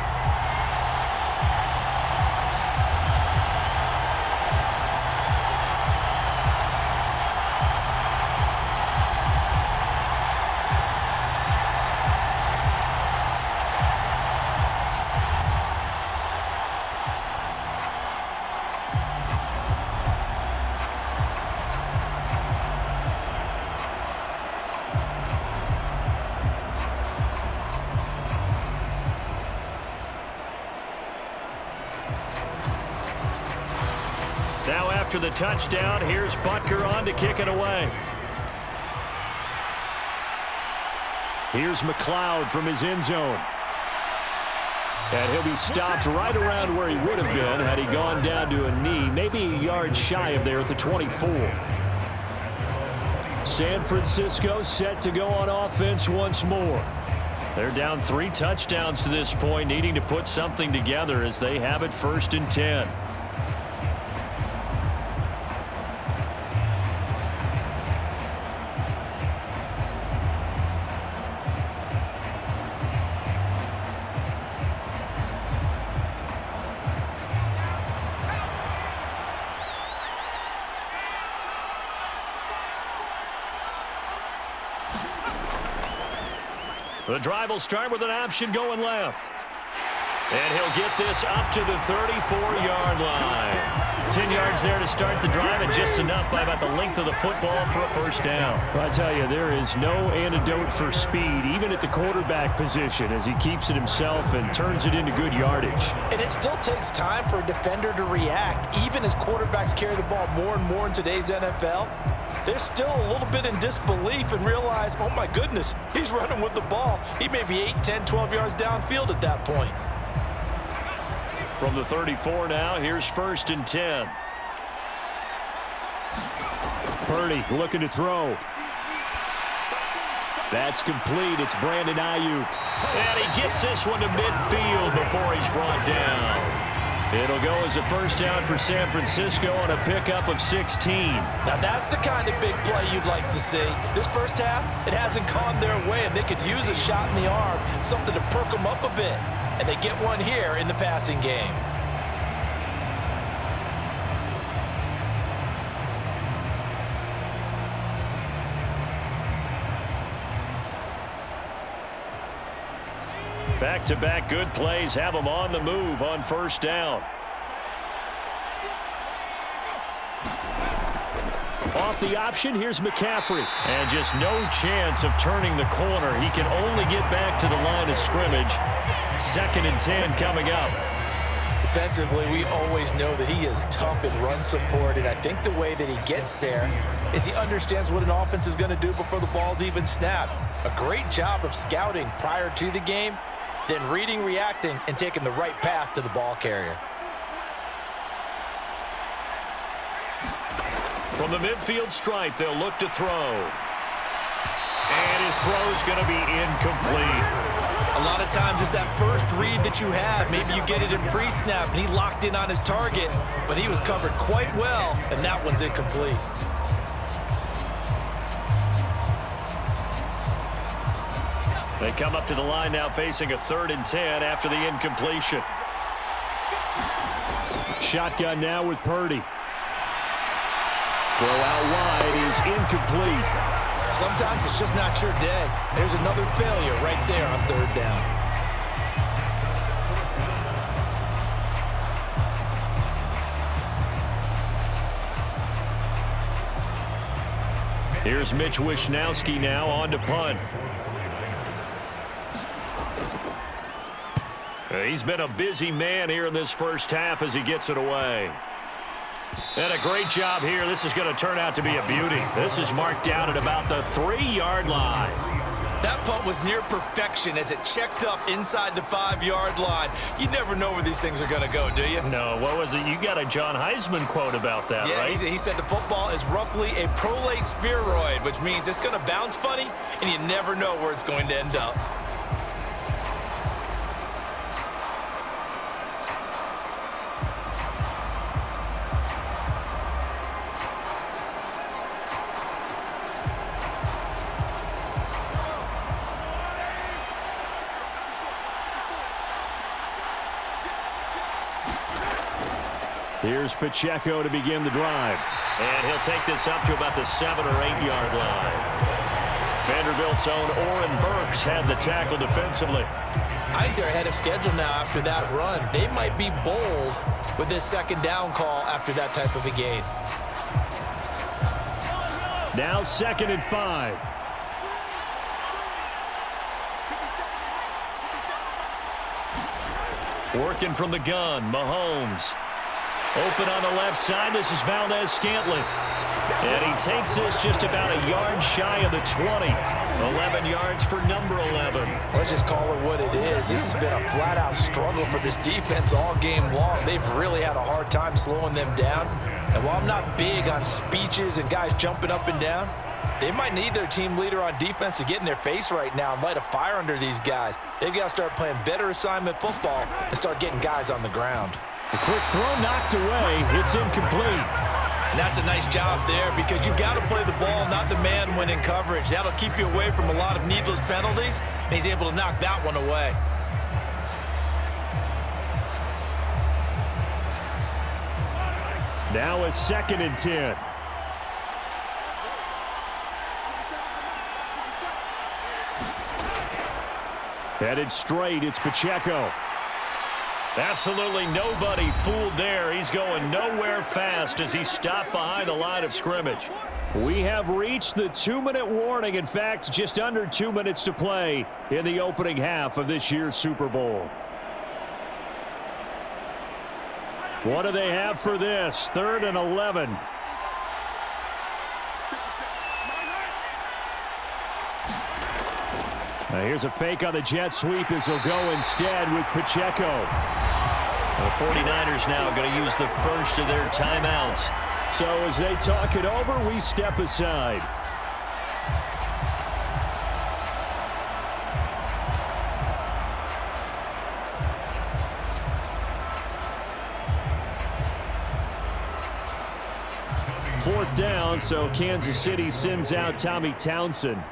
Now after the touchdown, here's Butker on to kick it away. Here's McLeod from his end zone. And he'll be stopped right around where he would have been had he gone down to a knee, maybe a yard shy of there at the 24. San Francisco set to go on offense once more. They're down 3 touchdowns to this point, needing to put something together as they have it 1st and 10. The drive will start with an option going left. And he'll get this up to the 34-yard line. 10 yards there to start the drive, and just enough by about the length of the football for a first down. Well, I tell you, there is no antidote for speed, even at the quarterback position, as he keeps it himself and turns it into good yardage. And it still takes time for a defender to react. Even as quarterbacks carry the ball more and more in today's NFL, they're still a little bit in disbelief and realize, oh my goodness, he's running with the ball. He may be 8, 10, 12 yards downfield at that point. From the 34 now, here's 1st and 10. Purdy looking to throw. That's complete. It's Brandon Ayuk. And he gets this one to midfield before he's brought down. It'll go as a first down for San Francisco on a pickup of 16. Now that's the kind of big play you'd like to see. This first half, it hasn't gone their way, and they could use a shot in the arm, something to perk them up a bit. And they get one here in the passing game. Back-to-back good plays have them on the move on first down. Off the option, here's McCaffrey. And just no chance of turning the corner. He can only get back to the line of scrimmage. 2nd and 10 coming up. Defensively, we always know that he is tough in run support, and I think the way that he gets there is he understands what an offense is going to do before the ball's even snapped. A great job of scouting prior to the game, then reading, reacting, and taking the right path to the ball carrier. From the midfield stripe, they'll look to throw. And his throw is going to be incomplete. A lot of times it's that first read that you have. Maybe you get it in pre-snap, and he locked in on his target, but he was covered quite well, and that one's incomplete. They come up to the line now facing a 3rd and 10 after the incompletion. Shotgun now with Purdy. Throw out wide is incomplete. Sometimes it's just not your day. There's another failure right there on 3rd down. Here's Mitch Wishnowsky now on to punt. He's been a busy man here in this first half as he gets it away. And a great job here. This is going to turn out to be a beauty. This is marked down at about the 3-yard line. That punt was near perfection as it checked up inside the 5-yard line. You never know where these things are going to go, do you? No, what was it? You got a John Heisman quote about that, right? Yeah, he said the football is roughly a prolate spheroid, which means it's going to bounce funny, and you never know where it's going to end up. Here's Pacheco to begin the drive. And he'll take this up to about the 7- or 8-yard line. Vanderbilt's own Oren Burks had the tackle defensively. I think they're ahead of schedule now after that run. They might be bold with this 2nd down call after that type of a gain. Now 2nd and 5. Working from the gun, Mahomes. Open on the left side. This is Valdez-Scantling. And he takes this just about a yard shy of the 20. 11 yards for number 11. Let's just call it what it is. This has been a flat-out struggle for this defense all game long. They've really had a hard time slowing them down. And while I'm not big on speeches and guys jumping up and down, they might need their team leader on defense to get in their face right now and light a fire under these guys. They've got to start playing better assignment football and start getting guys on the ground. A quick throw knocked away. It's incomplete. And that's a nice job there because you've got to play the ball, not the man when in coverage. That'll keep you away from a lot of needless penalties, and he's able to knock that one away. Now a 2nd and 10. Headed straight, it's Pacheco. Absolutely nobody fooled there. He's going nowhere fast as he stopped behind the line of scrimmage. We have reached the 2-minute warning. In fact, just under 2 minutes to play in the opening half of this year's Super Bowl. What do they have for this? 3rd and 11. Now here's a fake on the jet sweep as he'll go instead with Pacheco. The 49ers now going to use the first of their timeouts. So as they talk it over, we step aside. Fourth down, so Kansas City sends out Tommy Townsend.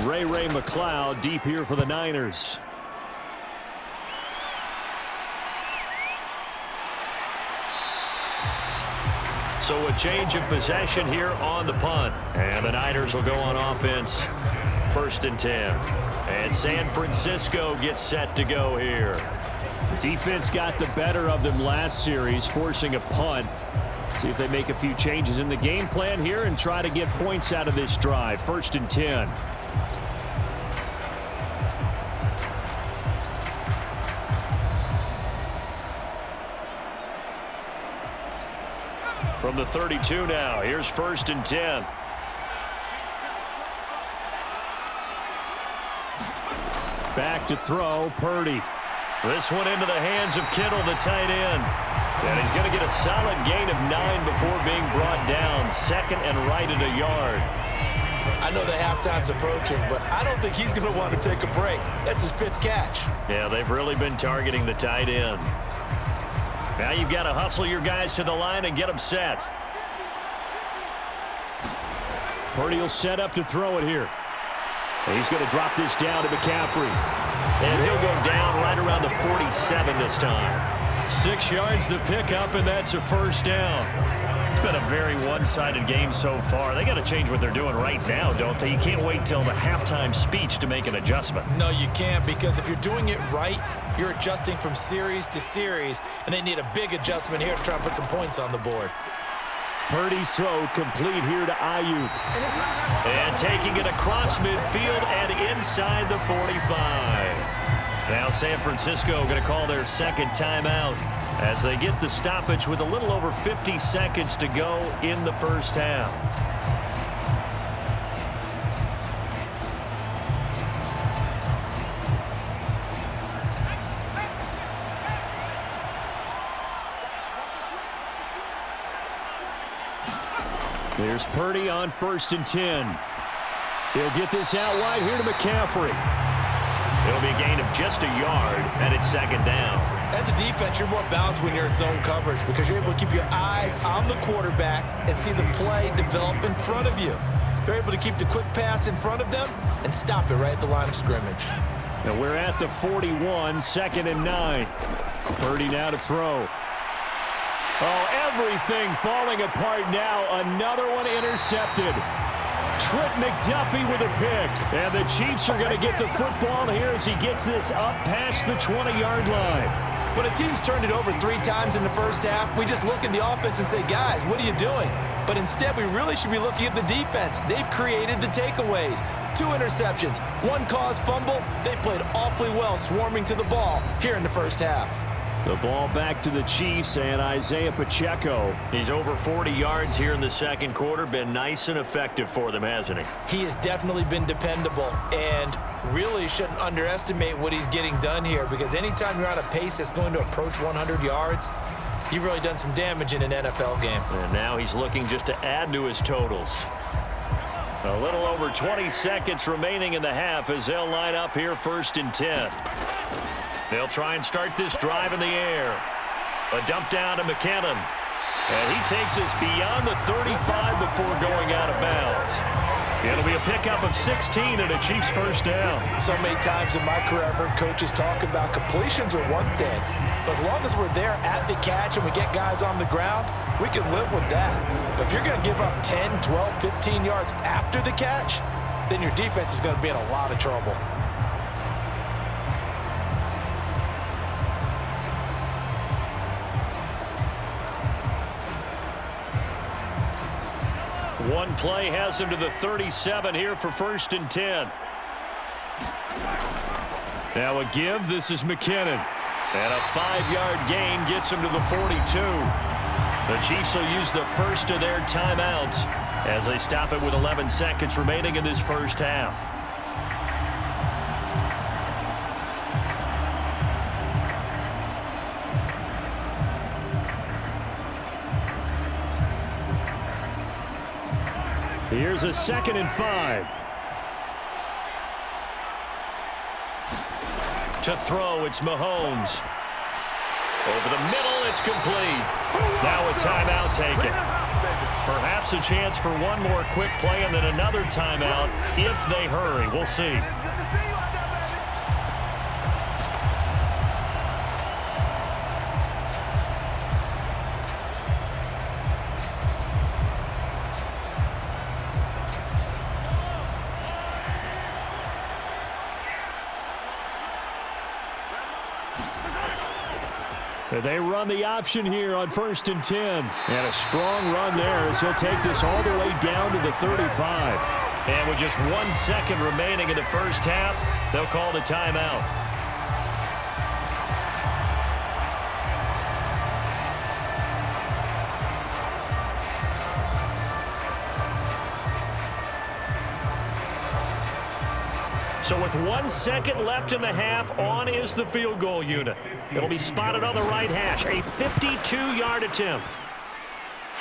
Ray McCloud deep here for the Niners. So a change of possession here on the punt. And the Niners will go on offense. 1st and 10. And San Francisco gets set to go here. The defense got the better of them last series, forcing a punt. See if they make a few changes in the game plan here and try to get points out of this drive. 1st and 10. From the 32 now, here's 1st and 10. Back to throw, Purdy. This one into the hands of Kittle, the tight end. And he's going to get a solid gain of 9 before being brought down. 2nd and right at a yard. I know the halftime's approaching, but I don't think he's going to want to take a break. That's his 5th catch. Yeah, they've really been targeting the tight end. Now you've got to hustle your guys to the line and get them set. Purdy will set up to throw it here. And he's going to drop this down to McCaffrey. And he'll go down right around the 47 this time. 6 yards the pickup, and that's a 1st down. It's been a very one-sided game so far. They got to change what they're doing right now, don't they? You can't wait till the halftime speech to make an adjustment. No, you can't, because if you're doing it right, you're adjusting from series to series, and they need a big adjustment here to try and put some points on the board. Purdy's throw complete here to Ayuk. And taking it across midfield and inside the 45. Now San Francisco going to call their 2nd timeout as they get the stoppage with a little over 50 seconds to go in the 1st half. There's Purdy on 1st and 10. He'll get this out wide here to McCaffrey. It'll be a gain of just a yard, and it's 2nd down. As a defense, you're more balanced when you're in zone coverage because you're able to keep your eyes on the quarterback and see the play develop in front of you. They're able to keep the quick pass in front of them and stop it right at the line of scrimmage. And we're at the 41, 2nd and 9. Purdy now to throw. Oh, everything falling apart now. Another one intercepted. Trent McDuffie with a pick. And the Chiefs are going to get the football here as he gets this up past the 20-yard line. When a team's turned it over 3 times in the 1st half, we just look at the offense and say, guys, what are you doing? But instead, we really should be looking at the defense. They've created the takeaways. 2 interceptions, 1 caused fumble. They played awfully well swarming to the ball here in the 1st half. The ball back to the Chiefs and Isaiah Pacheco. He's over 40 yards here in the 2nd quarter. Been nice and effective for them, hasn't he? He has definitely been dependable and really shouldn't underestimate what he's getting done here because anytime you're on a pace that's going to approach 100 yards, you've really done some damage in an NFL game. And now he's looking just to add to his totals. A little over 20 seconds remaining in the half as they'll line up here 1st and 10. They'll try and start this drive in the air. A dump down to McKinnon. And he takes us beyond the 35 before going out of bounds. It'll be a pickup of 16 and a Chiefs 1st down. So many times in my career I've heard coaches talk about completions are one thing. But as long as we're there at the catch and we get guys on the ground, we can live with that. But if you're going to give up 10, 12, 15 yards after the catch, then your defense is going to be in a lot of trouble. One play has him to the 37 here for 1st and 10. Now a give. This is McKinnon. And a 5-yard gain gets him to the 42. The Chiefs will use the first of their timeouts as they stop it with 11 seconds remaining in this first half. Here's a 2nd and 5. To throw, it's Mahomes. Over the middle, it's complete. Now a timeout taken. Perhaps a chance for one more quick play and then another timeout if they hurry. We'll see. They run the option here on 1st and 10. And a strong run there as he'll take this all the way down to the 35. And with just 1 second remaining in the first half, they'll call the timeout. So with 1 second left in the half, on is the field goal unit. It'll be spotted on the right hash, a 52-yard attempt.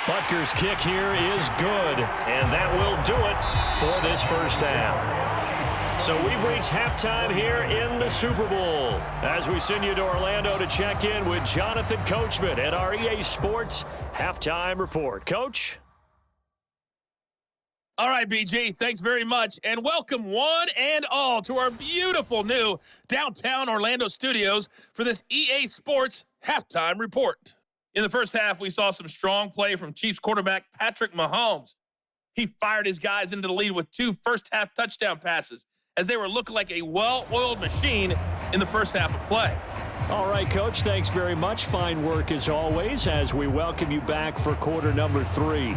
Butker's kick here is good, and that will do it for this first half. So we've reached halftime here in the Super Bowl as we send you to Orlando to check in with Jonathan Coachman at our EA Sports Halftime Report. Coach? All right, BG, thanks very much, and welcome one and all to our beautiful new downtown Orlando studios for this EA Sports Halftime Report. In the first half, we saw some strong play from Chiefs quarterback Patrick Mahomes. He fired his guys into the lead with 2 first-half touchdown passes as they were looking like a well-oiled machine in the first half of play. All right, Coach, thanks very much. Fine work as always as we welcome you back for quarter number 3.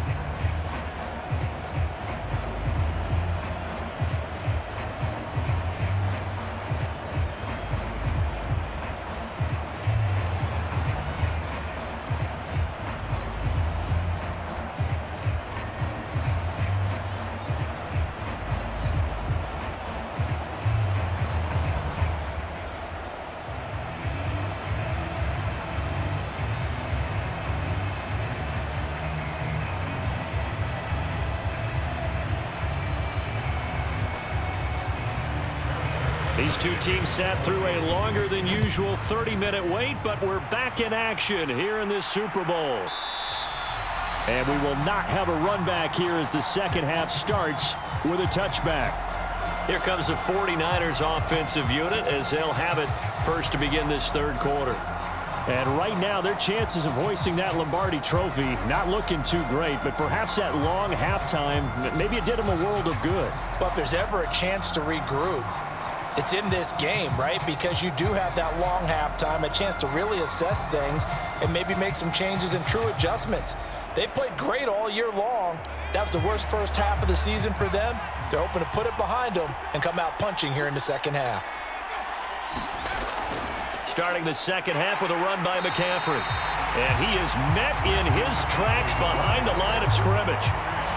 These two teams sat through a longer than usual 30-minute wait, but we're back in action here in this Super Bowl. And we will not have a run back here as the second half starts with a touchback. Here comes the 49ers offensive unit as they'll have it first to begin this third quarter. And right now, their chances of hoisting that Lombardi trophy not looking too great, but perhaps that long halftime, maybe it did them a world of good. But if there's ever a chance to regroup, it's in this game, right? Because you do have that long halftime, a chance to really assess things and maybe make some changes and true adjustments. They played great all year long. That was the worst first half of the season for them. They're hoping to put it behind them and come out punching here in the second half. Starting the second half with a run by McCaffrey. And he is met in his tracks behind the line of scrimmage.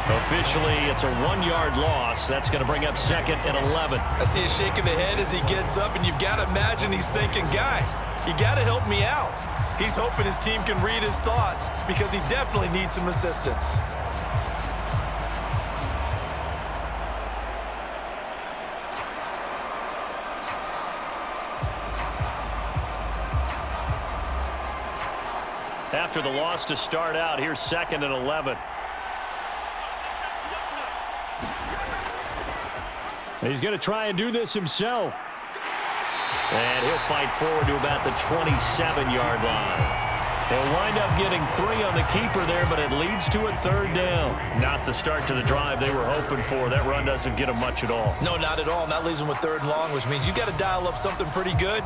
Officially, it's a 1-yard loss. That's going to bring up 2nd and 11. I see a shake of the head as he gets up, and you've got to imagine he's thinking, guys, you got to help me out. He's hoping his team can read his thoughts because he definitely needs some assistance. After the loss to start out, here's 2nd and 11. He's going to try and do this himself. And he'll fight forward to about the 27-yard line. He'll wind up getting 3 on the keeper there, but it leads to a 3rd down. Not the start to the drive they were hoping for. That run doesn't get them much at all. No, not at all. And that leaves him with 3rd and long, which means you got to dial up something pretty good.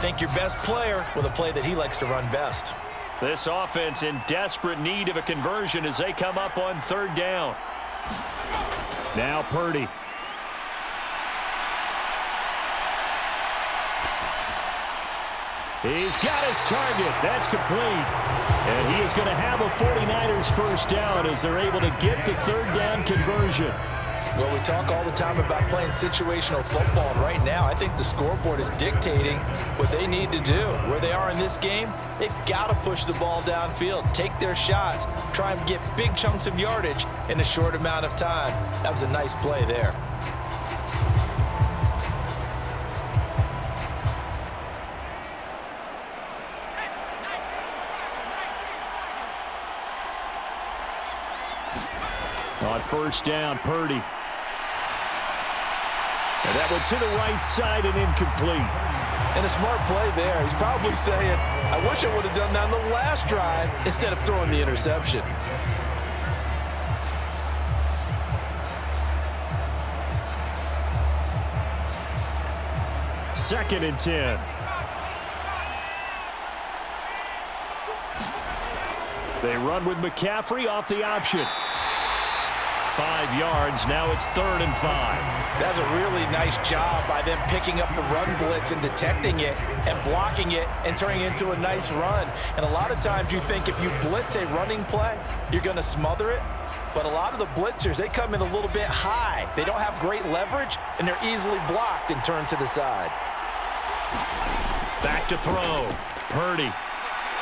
Think your best player with a play that he likes to run best. This offense in desperate need of a conversion as they come up on 3rd down. Now Purdy. He's got his target. That's complete. And he is going to have a 49ers first down as they're able to get the third down conversion. Well, we talk all the time about playing situational football, and right now I think the scoreboard is dictating what they need to do. Where they are in this game, they've got to push the ball downfield, take their shots, try and get big chunks of yardage in a short amount of time. That was a nice play there. On first down, Purdy. And that went to the right side and incomplete. And a smart play there. He's probably saying, I wish I would have done that on the last drive instead of throwing the interception. Second and 10. They run with McCaffrey off the option. 5 yards. Now it's 3rd and 5. That's a really nice job by them picking up the run blitz and detecting it and blocking it and turning it into a nice run. And a lot of times you think if you blitz a running play, you're going to smother it. But a lot of the blitzers, they come in a little bit high. They don't have great leverage, and they're easily blocked and turned to the side. Back to throw. Purdy.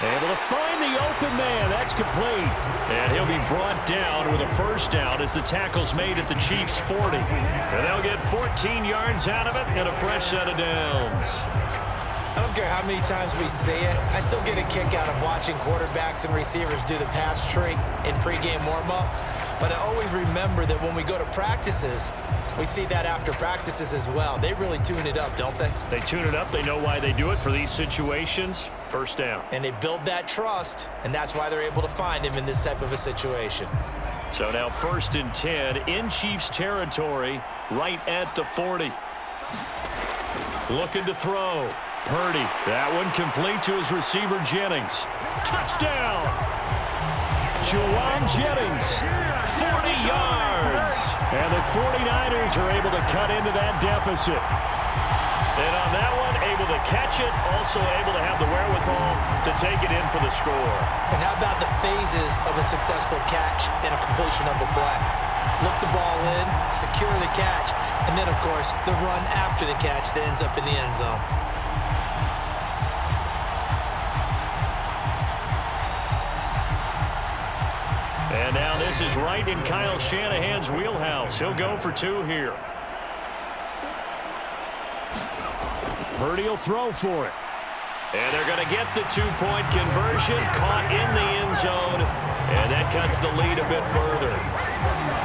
Able to find the open man. That's complete. And he'll be brought down with a first down as the tackle's made at the Chiefs' 40. And they'll get 14 yards out of it and a fresh set of downs. I don't care how many times we say it, I still get a kick out of watching quarterbacks and receivers do the pass tree in pregame warm-up. But I always remember that when we go to practices, we see that after practices as well. They really tune it up, don't they? They tune it up. They know why they do it for these situations. First down. And they build that trust, and that's why they're able to find him in this type of a situation. So now 1st and 10 in Chiefs territory, right at the 40. Looking to throw. Purdy. That one complete to his receiver, Jennings. Touchdown! Juwan Jennings, 40 yards. And the 49ers are able to cut into that deficit. And on that one, able to catch it, also able to have the wherewithal to take it in for the score. And how about the phases of a successful catch and a completion of a play? Look the ball in, secure the catch, and then, of course, the run after the catch that ends up in the end zone. And now this is right in Kyle Shanahan's wheelhouse. He'll go for 2 here. Purdy will throw for it. And they're going to get the 2-point conversion, caught in the end zone, and that cuts the lead a bit further.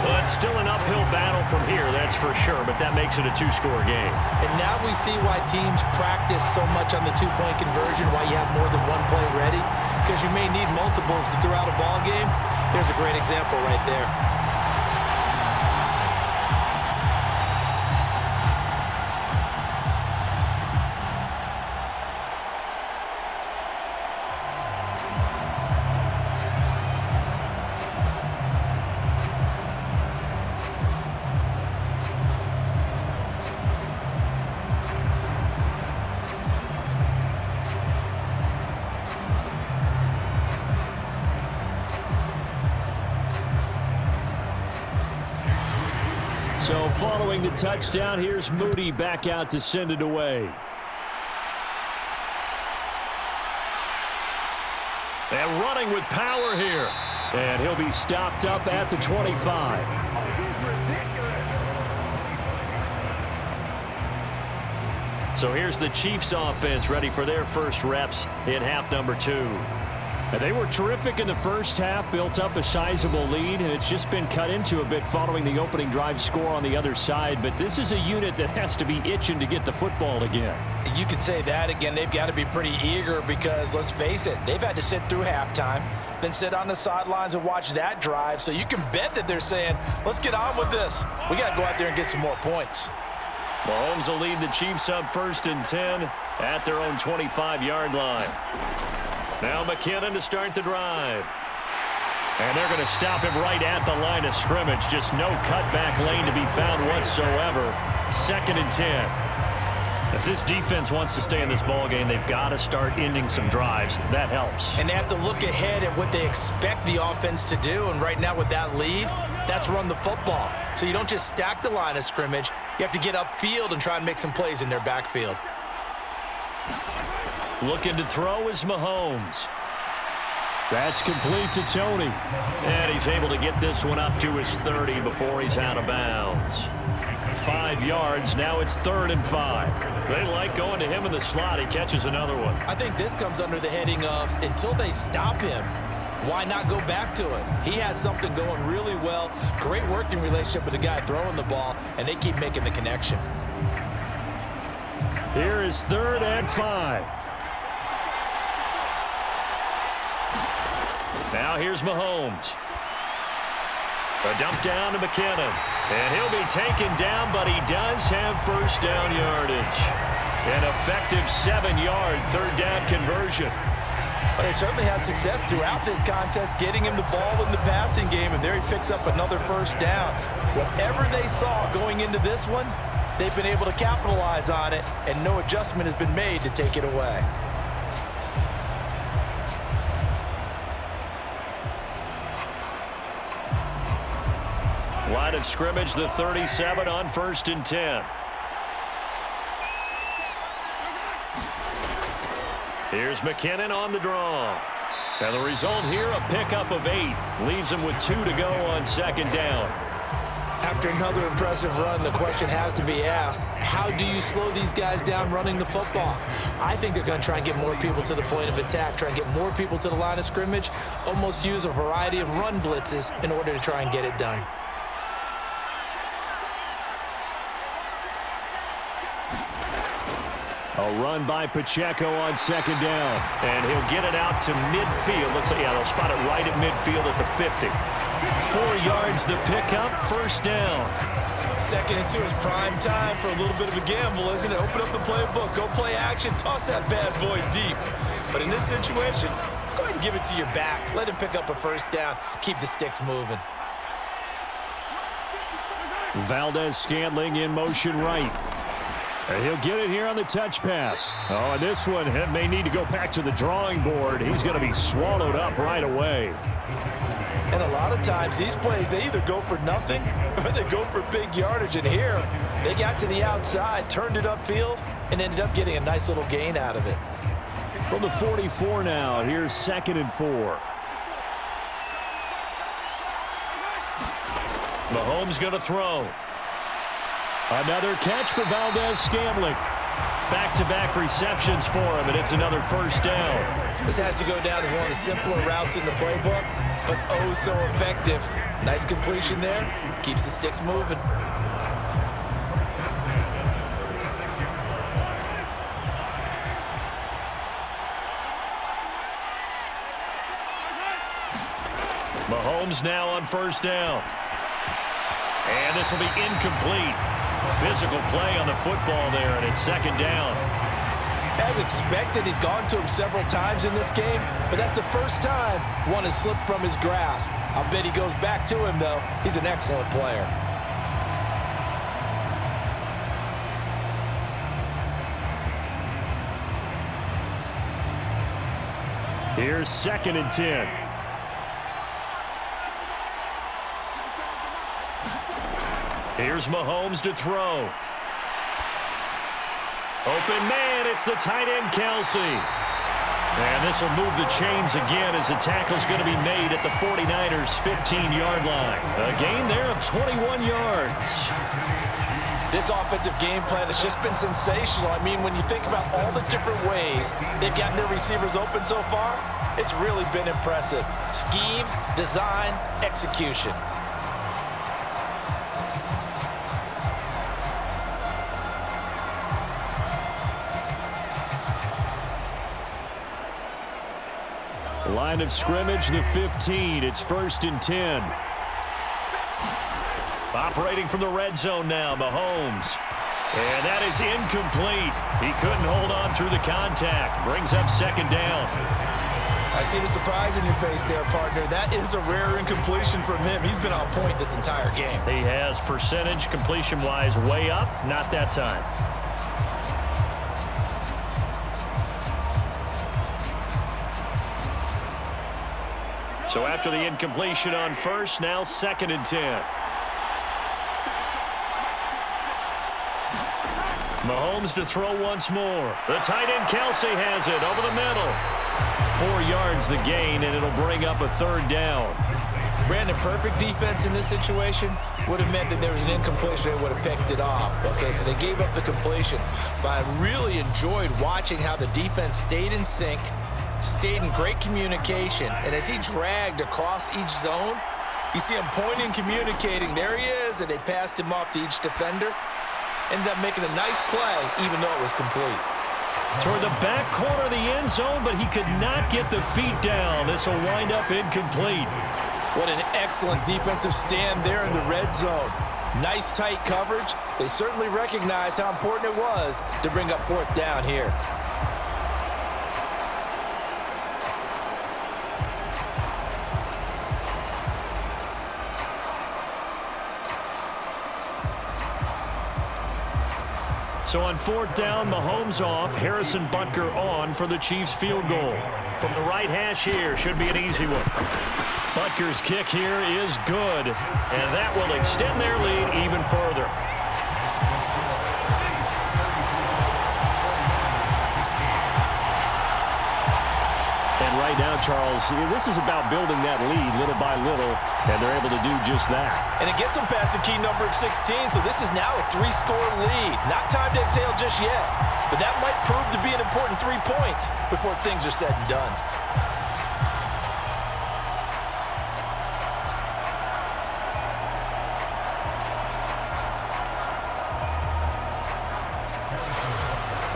Well, it's still an uphill battle from here, that's for sure, but that makes it a 2-score game. And now we see why teams practice so much on the 2-point conversion, why you have more than one play ready, because you may need multiples to throw out a ball game. There's a great example right there. So following the touchdown, here's Moody back out to send it away. And running with power here. And he'll be stopped up at the 25. So here's the Chiefs offense ready for their first reps in half number 2. And they were terrific in the first half, built up a sizable lead, and it's just been cut into a bit following the opening drive score on the other side. But this is a unit that has to be itching to get the football again. You could say that again. They've got to be pretty eager because, let's face it, they've had to sit through halftime, then sit on the sidelines and watch that drive. So you can bet that they're saying, let's get on with this. We got to go out there and get some more points. Mahomes will lead the Chiefs up 1st and 10 at their own 25-yard line. Now McKinnon to start the drive. And they're going to stop him right at the line of scrimmage. Just no cutback lane to be found whatsoever. 2nd and 10. If this defense wants to stay in this ball game, they've got to start ending some drives. That helps. And they have to look ahead at what they expect the offense to do. And right now with that lead, that's run the football. So you don't just stack the line of scrimmage. You have to get upfield and try and make some plays in their backfield. Looking to throw is Mahomes. That's complete to Tony. And he's able to get this one up to his 30 before he's out of bounds. 5 yards. Now it's 3rd and 5. They like going to him in the slot. He catches another one. I think this comes under the heading of until they stop him, why not go back to him? He has something going really well. Great working relationship with the guy throwing the ball, and they keep making the connection. Here is 3rd and 5. Now here's Mahomes. A dump down to McKinnon. And he'll be taken down, but he does have first down yardage. An effective 7-yard 3rd down conversion. But they certainly had success throughout this contest getting him the ball in the passing game, and there he picks up another first down. Whatever they saw going into this one, they've been able to capitalize on it, and no adjustment has been made to take it away. Line of scrimmage, the 37 on 1st and 10. Here's McKinnon on the draw. And the result here, a pickup of 8. Leaves him with 2 to go on 2nd down. After another impressive run, the question has to be asked, how do you slow these guys down running the football? I think they're going to try and get more people to the point of attack, try and get more people to the line of scrimmage, almost use a variety of run blitzes in order to try and get it done. A run by Pacheco on 2nd down. And he'll get it out to midfield. Let's say, yeah, they'll spot it right at midfield at the 50. 4 yards the pickup, 1st down. 2nd and 2 is prime time for a little bit of a gamble, isn't it? Open up the playbook, go play action, toss that bad boy deep. But in this situation, go ahead and give it to your back. Let him pick up a first down. Keep the sticks moving. Valdez-Scantling in motion right. And he'll get it here on the touch pass. Oh, and this one may need to go back to the drawing board. He's going to be swallowed up right away. And a lot of times these plays, they either go for nothing or they go for big yardage. And here, they got to the outside, turned it upfield, and ended up getting a nice little gain out of it. From the 44 now, here's 2nd and 4. Mahomes going to throw. Another catch for Valdez-Scantling. Back-to-back receptions for him, and it's another first down. This has to go down as one of the simpler routes in the playbook, but oh so effective. Nice completion there. Keeps the sticks moving. Mahomes now on first down. And this will be incomplete. Physical play on the football there, and it's 2nd down. As expected, he's gone to him several times in this game, but that's the first time one has slipped from his grasp. I'll bet he goes back to him, though. He's an excellent player. Here's 2nd and 10. Here's Mahomes to throw. Open man, it's the tight end, Kelsey. And this will move the chains again as the tackle's going to be made at the 49ers' 15-yard line. A gain there of 21 yards. This offensive game plan has just been sensational. I mean, when you think about all the different ways they've gotten their receivers open so far, it's really been impressive. Scheme, design, execution. Line of scrimmage, the 15. It's 1st and 10. Operating from the red zone now, Mahomes. And that is incomplete. He couldn't hold on through the contact. Brings up 2nd down. I see the surprise in your face there, partner. That is a rare incompletion from him. He's been on point this entire game. He has percentage completion-wise way up. Not that time. So after the incompletion on first, now 2nd and 10. Mahomes to throw once more. The tight end Kelsey has it over the middle. 4 yards the gain, and it'll bring up a 3rd down. Brandon, perfect defense in this situation would have meant that there was an incompletion. They would have picked it off. Okay, so they gave up the completion. But I really enjoyed watching how the defense stayed in sync, stayed in great communication, and as he dragged across each zone, you see him pointing, communicating. There he is, and they passed him off to each defender. Ended up making a nice play, even though it was complete. Toward the back corner of the end zone, but he could not get the feet down. This will wind up incomplete. What an excellent defensive stand there in the red zone. Nice tight coverage. They certainly recognized how important it was to bring up 4th down here. So on 4th down, Mahomes off, Harrison Butker on for the Chiefs field goal. From the right hash here, should be an easy one. Butker's kick here is good, and that will extend their lead even further. And right now, Charles, this is about building that lead little by little, and they're able to do just that. And it gets them past the key number of 16, so this is now a 3-score lead. Not time to exhale just yet, but that might prove to be an important 3 points before things are said and done.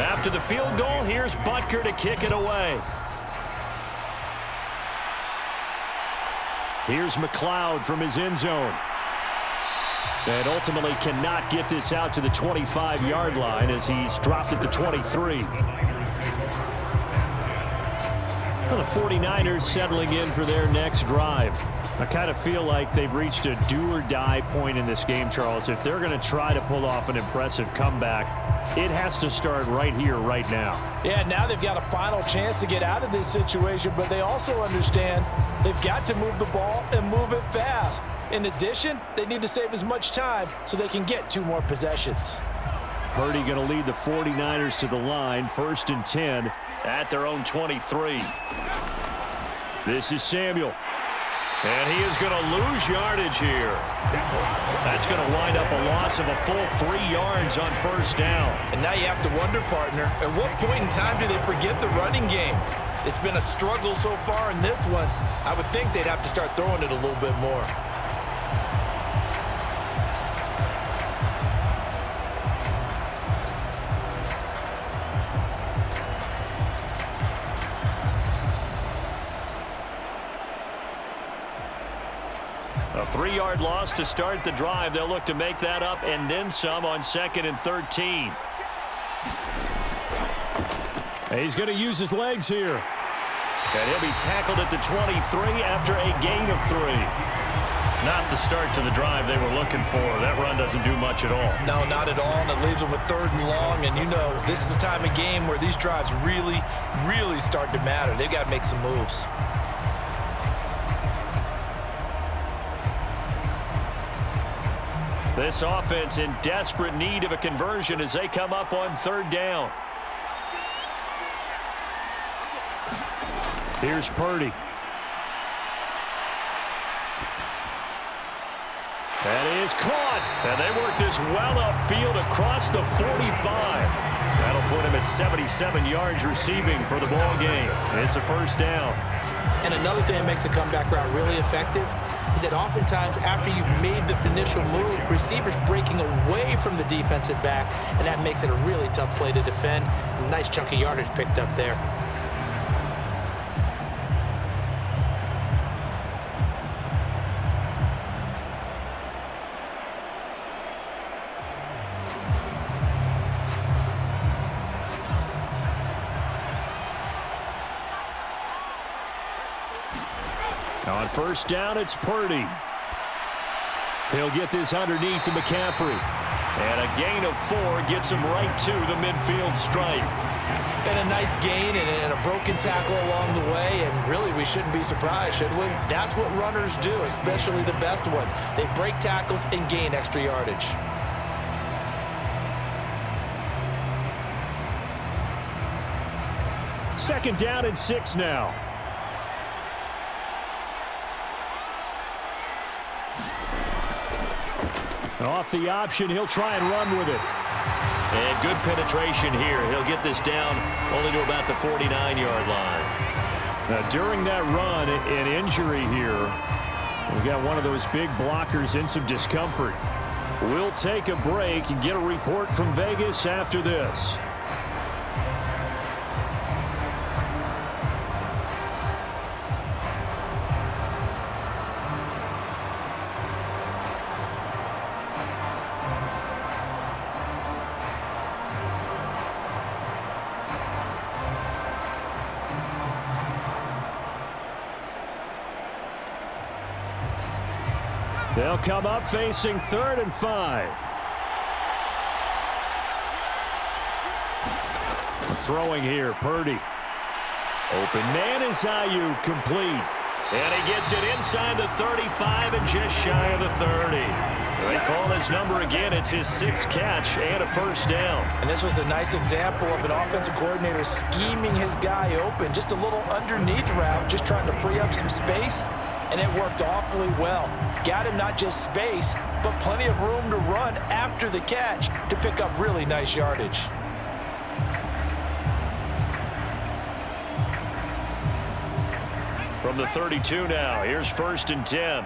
After the field goal, here's Butker to kick it away. Here's McLeod from his end zone. And ultimately cannot get this out to the 25-yard line as he's dropped it to 23. Well, the 49ers settling in for their next drive. I kind of feel like they've reached a do-or-die point in this game, Charles. If they're going to try to pull off an impressive comeback, it has to start right here, right now. Yeah, now they've got a final chance to get out of this situation, but they also understand they've got to move the ball and move it fast. In addition, they need to save as much time so they can get 2 more possessions. Purdy going to lead the 49ers to the line, 1st and 10 at their own 23. This is Samuel. And he is going to lose yardage here. That's going to wind up a loss of a full 3 yards on 1st down. And now you have to wonder, partner, at what point in time do they forget the running game? It's been a struggle so far in this one. I would think they'd have to start throwing it a little bit more. A 3-yard loss to start the drive. They'll look to make that up and then some on 2nd and 13. He's going to use his legs here. And he'll be tackled at the 23 after a gain of 3. Not the start to the drive they were looking for. That run doesn't do much at all. No, not at all, and it leaves them with 3rd and long. And you know, this is the time of game where these drives really, really start to matter. They've got to make some moves. This offense in desperate need of a conversion as they come up on 3rd down. Here's Purdy. That is caught. And they work this well upfield across the 45. That'll put him at 77 yards receiving for the ball game. It's a 1st down. And another thing that makes the comeback route really effective is that oftentimes after you've made the initial move, receivers breaking away from the defensive back, and that makes it a really tough play to defend. A nice chunk of yardage picked up there. On first down, it's Purdy. He'll get this underneath to McCaffrey. And a gain of 4 gets him right to the midfield stripe. And a nice gain and a broken tackle along the way, and really we shouldn't be surprised, should we? That's what runners do, especially the best ones. They break tackles and gain extra yardage. Second down and 6 now. Off the option, he'll try and run with it. And good penetration here. He'll get this down only to about the 49-yard line. Now, during that run, an injury here. We got one of those big blockers in some discomfort. We'll take a break and get a report from Vegas after this. They'll come up facing 3rd and 5. Throwing here, Purdy. Open man is Ayuk, complete. And he gets it inside the 35 and just shy of the 30. They call his number again. It's his 6th catch and a first down. And this was a nice example of an offensive coordinator scheming his guy open. Just a little underneath route, just trying to free up some space. And it worked awfully well. Got him not just space, but plenty of room to run after the catch to pick up really nice yardage. From the 32 now, here's 1st and 10.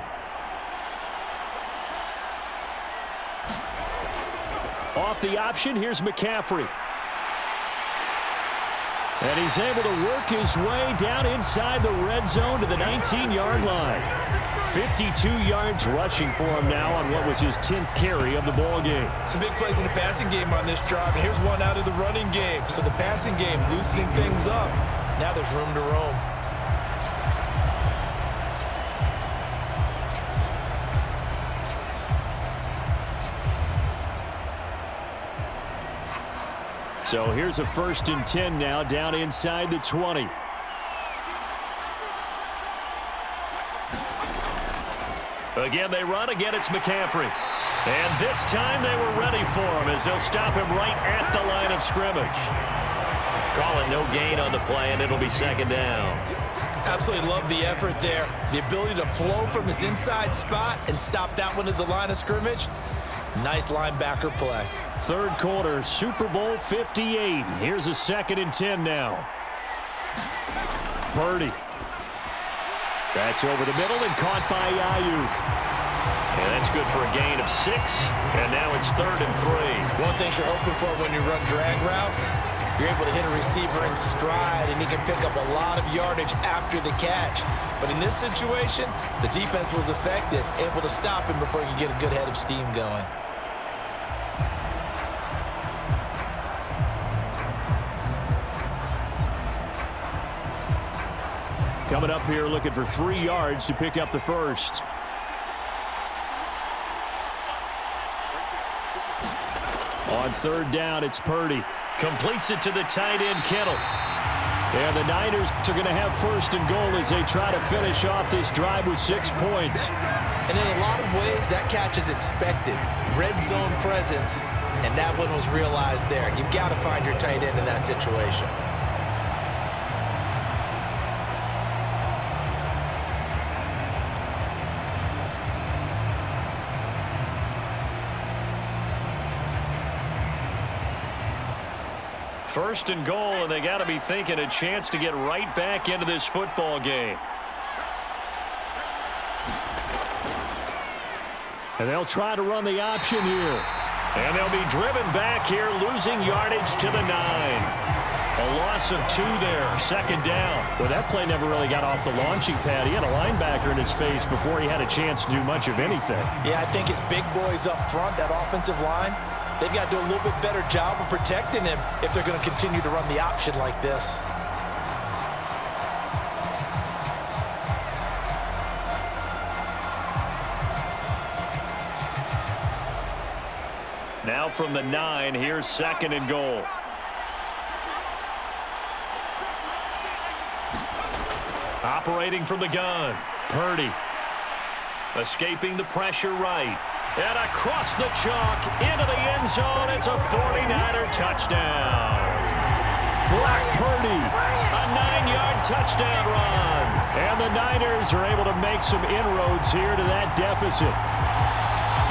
Off the option, here's McCaffrey. And he's able to work his way down inside the red zone to the 19-yard line. 52 yards rushing for him now on what was his 10th carry of the ball game. Some big plays in the passing game on this drive, and here's one out of the running game. So the passing game loosening things up. Now there's room to roam. So here's a 1st and 10 now down inside the 20. Again, they run. Again, it's McCaffrey. And this time they were ready for him as they'll stop him right at the line of scrimmage. Call it no gain on the play, and it'll be 2nd down. Absolutely love the effort there. The ability to flow from his inside spot and stop that one at the line of scrimmage. Nice linebacker play. 3rd quarter, Super Bowl 58. Here's a 2nd and 10 now. Purdy. That's over the middle and caught by Ayuk. And that's good for a gain of 6. And now it's 3rd and 3. One thing you're hoping for when you run drag routes, you're able to hit a receiver in stride, and he can pick up a lot of yardage after the catch. But in this situation, the defense was effective, able to stop him before he could get a good head of steam going. Coming up here looking for 3 yards to pick up the first. On 3rd down, it's Purdy. Completes it to the tight end, Kittle. And the Niners are going to have 1st and goal as they try to finish off this drive with 6 points. And in a lot of ways, that catch is expected. Red zone presence, and that one was realized there. You've got to find your tight end in that situation. First and goal, and they got to be thinking a chance to get right back into this football game. And they'll try to run the option here. And they'll be driven back here, losing yardage to the 9. A loss of 2 there, 2nd down. Well, that play never really got off the launching pad. He had a linebacker in his face before he had a chance to do much of anything. Yeah, I think it's big boys up front, that offensive line. They've got to do a little bit better job of protecting him if they're going to continue to run the option like this. Now from the 9, here's 2nd and goal. Operating from the gun, Purdy. Escaping the pressure right. And across the chalk, into the end zone. It's a 49er touchdown. Brock Purdy, a 9-yard touchdown run. And the Niners are able to make some inroads here to that deficit.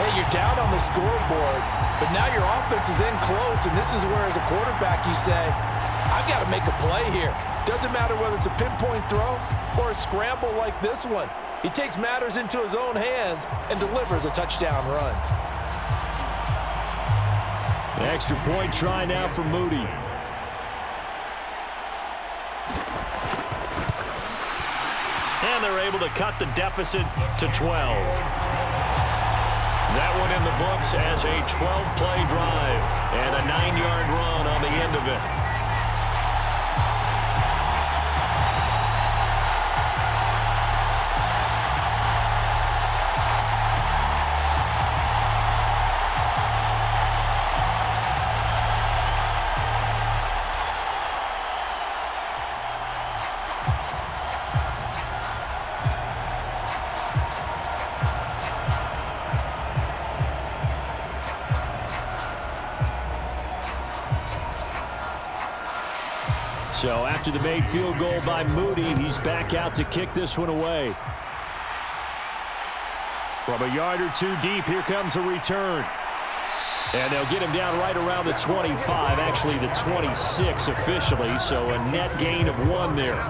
Hey, you're down on the scoreboard, but now your offense is in close, and this is where, as a quarterback, you say, I've got to make a play here. Doesn't matter whether it's a pinpoint throw or a scramble like this one. He takes matters into his own hands and delivers a touchdown run. The extra point try now for Moody. And they're able to cut the deficit to 12. That one in the books as a 12-play drive and a 9-yard run on the end of it. So after the made field goal by Moody, he's back out to kick this one away. From a yard or two deep, here comes a return. And they'll get him down right around the 25, actually the 26 officially, so a net gain of 1 there.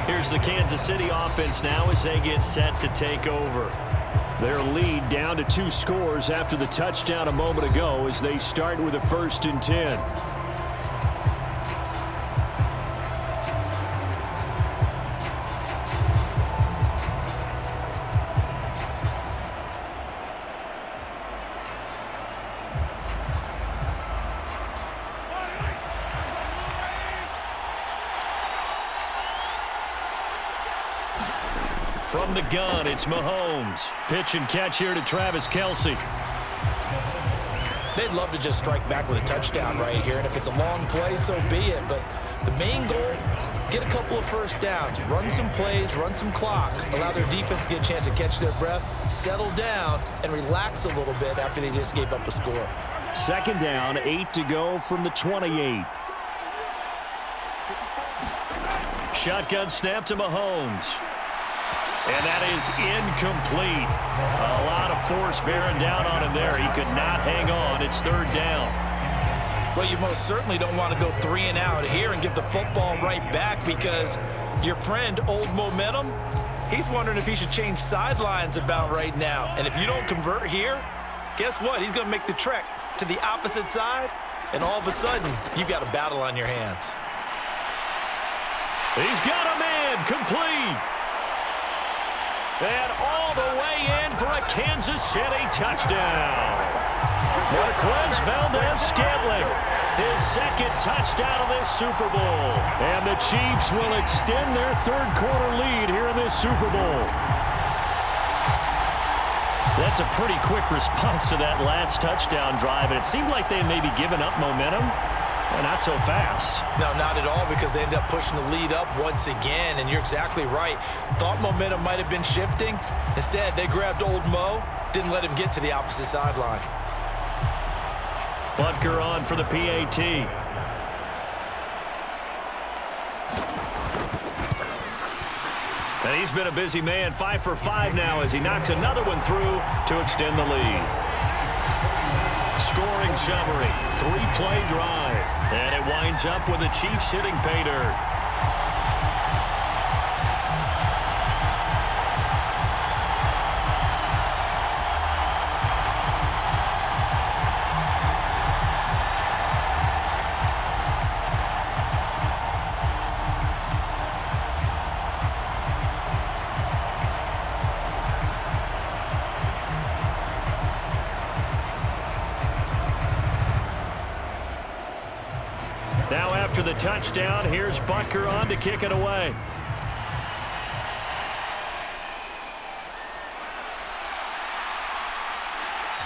Here's the Kansas City offense now as they get set to take over. Their lead down to 2 scores after the touchdown a moment ago as they start with a 1st and 10. From the gun, it's Mahomes. Pitch and catch here to SFvsKC. They'd love to just strike back with a touchdown right here, and if it's a long play, so be it. But the main goal, get a couple of first downs, run some plays, run some clock, allow their defense to get a chance to catch their breath, settle down, and relax a little bit after they just gave up a score. 2nd down, 8 to go from the 28. Shotgun snap to Mahomes. And that is incomplete. A lot of force bearing down on him there. He could not hang on. It's 3rd down. Well, you most certainly don't want to go 3 and out here and give the football right back because your friend, Old Momentum, he's wondering if he should change sidelines about right now. And if you don't convert here, guess what? He's going to make the trek to the opposite side, and all of a sudden, you've got a battle on your hands. He's got a man complete. And all the way in for a Kansas City touchdown. Marquez Valdez-Scantling, his 2nd touchdown of this Super Bowl. And the Chiefs will extend their 3rd quarter lead here in this Super Bowl. That's a pretty quick response to that last touchdown drive, and it seemed like they may be giving up momentum. Well, not so fast. No, not at all, because they end up pushing the lead up once again, and you're exactly right. Thought momentum might have been shifting. Instead, they grabbed Old Mo, didn't let him get to the opposite sideline. Butker on for the PAT. And he's been a busy man, 5 for 5 now as he knocks another one through to extend the lead. Scoring summary, 3-play drive. And it winds up with the Chiefs hitting pay dirt. Now after the touchdown, here's Butker on to kick it away.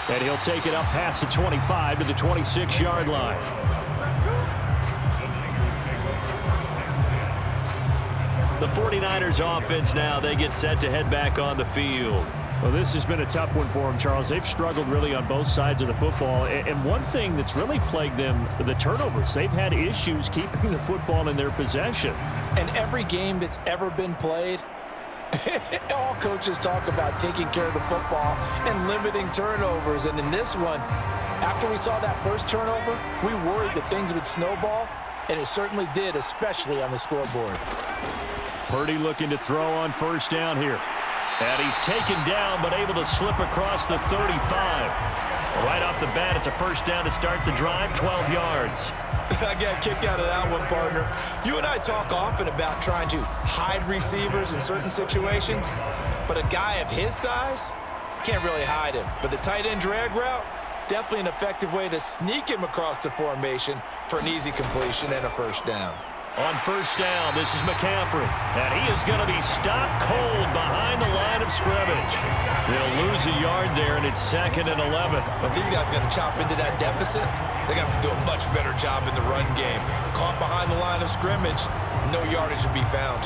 And he'll take it up past the 25 to the 26-yard line. The 49ers offense now, they get set to head back on the field. Well, this has been a tough one for them, Charles. They've struggled really on both sides of the football. And one thing that's really plagued them, the turnovers. They've had issues keeping the football in their possession. And every game that's ever been played, all coaches talk about taking care of the football and limiting turnovers. And in this one, after we saw that first turnover, we worried that things would snowball, and it certainly did, especially on the scoreboard. Purdy looking to throw on first down here. And he's taken down, but able to slip across the 35. Right off the bat, it's a first down to start the drive, 12 yards. I got kicked out of that one, partner. You and I talk often about trying to hide receivers in certain situations, but a guy of his size can't really hide him. But the tight end drag route, definitely an effective way to sneak him across the formation for an easy completion and a first down. On first down, this is McCaffrey. And he is going to be stopped cold behind the line of scrimmage. They'll lose a yard there, and it's 2nd and 11. But these guys are going to chop into that deficit. They got to do a much better job in the run game. Caught behind the line of scrimmage, no yardage to be found.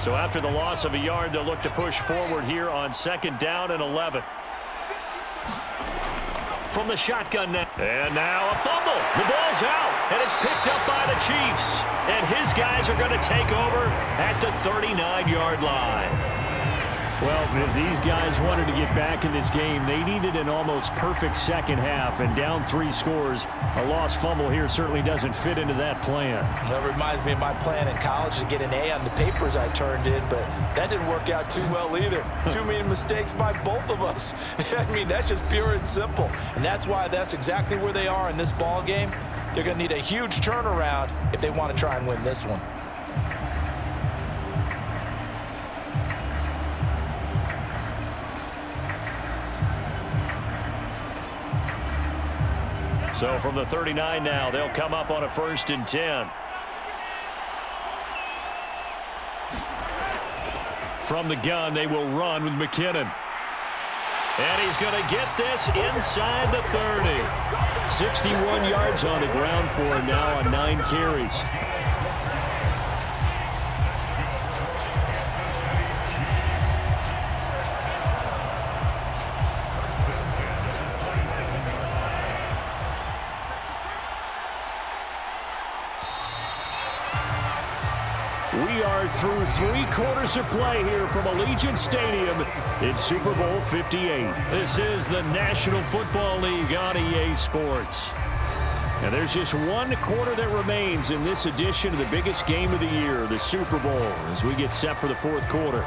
So after the loss of a yard, they'll look to push forward here on 2nd down and 11. From the shotgun now. And now a fumble. The ball's out, and it's picked up by the Chiefs. And his guys are going to take over at the 39-yard line. Well, if these guys wanted to get back in this game, they needed an almost perfect second half, and down 3 scores. A lost fumble here certainly doesn't fit into that plan. That reminds me of my plan in college to get an A on the papers I turned in, but that didn't work out too well either. Too many mistakes by both of us. I mean, that's just pure and simple. And that's why that's exactly where they are in this ball game. They're going to need a huge turnaround if they want to try and win this one. So from the 39 now, they'll come up on a 1st and 10. From the gun, they will run with McKinnon. And he's going to get this inside the 30. 61 yards on the ground for him now on 9 carries. We are through 3 quarters of play here from Allegiant Stadium in Super Bowl 58. This is the National Football League on EA Sports. And there's just 1 quarter that remains in this edition of the biggest game of the year, the Super Bowl, as we get set for the 4th quarter.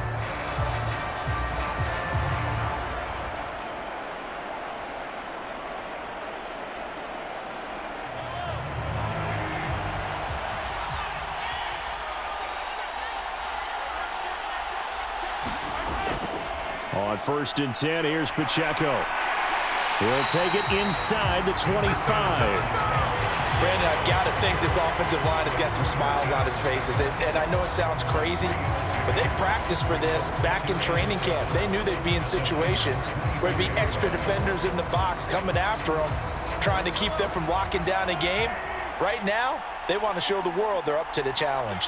On 1st and 10, here's Pacheco. He'll take it inside the 25. Brandon, I've got to think this offensive line has got some smiles on its faces. And I know it sounds crazy, but they practiced for this back in training camp. They knew they'd be in situations where there'd be extra defenders in the box coming after them, trying to keep them from locking down a game. Right now, they want to show the world they're up to the challenge.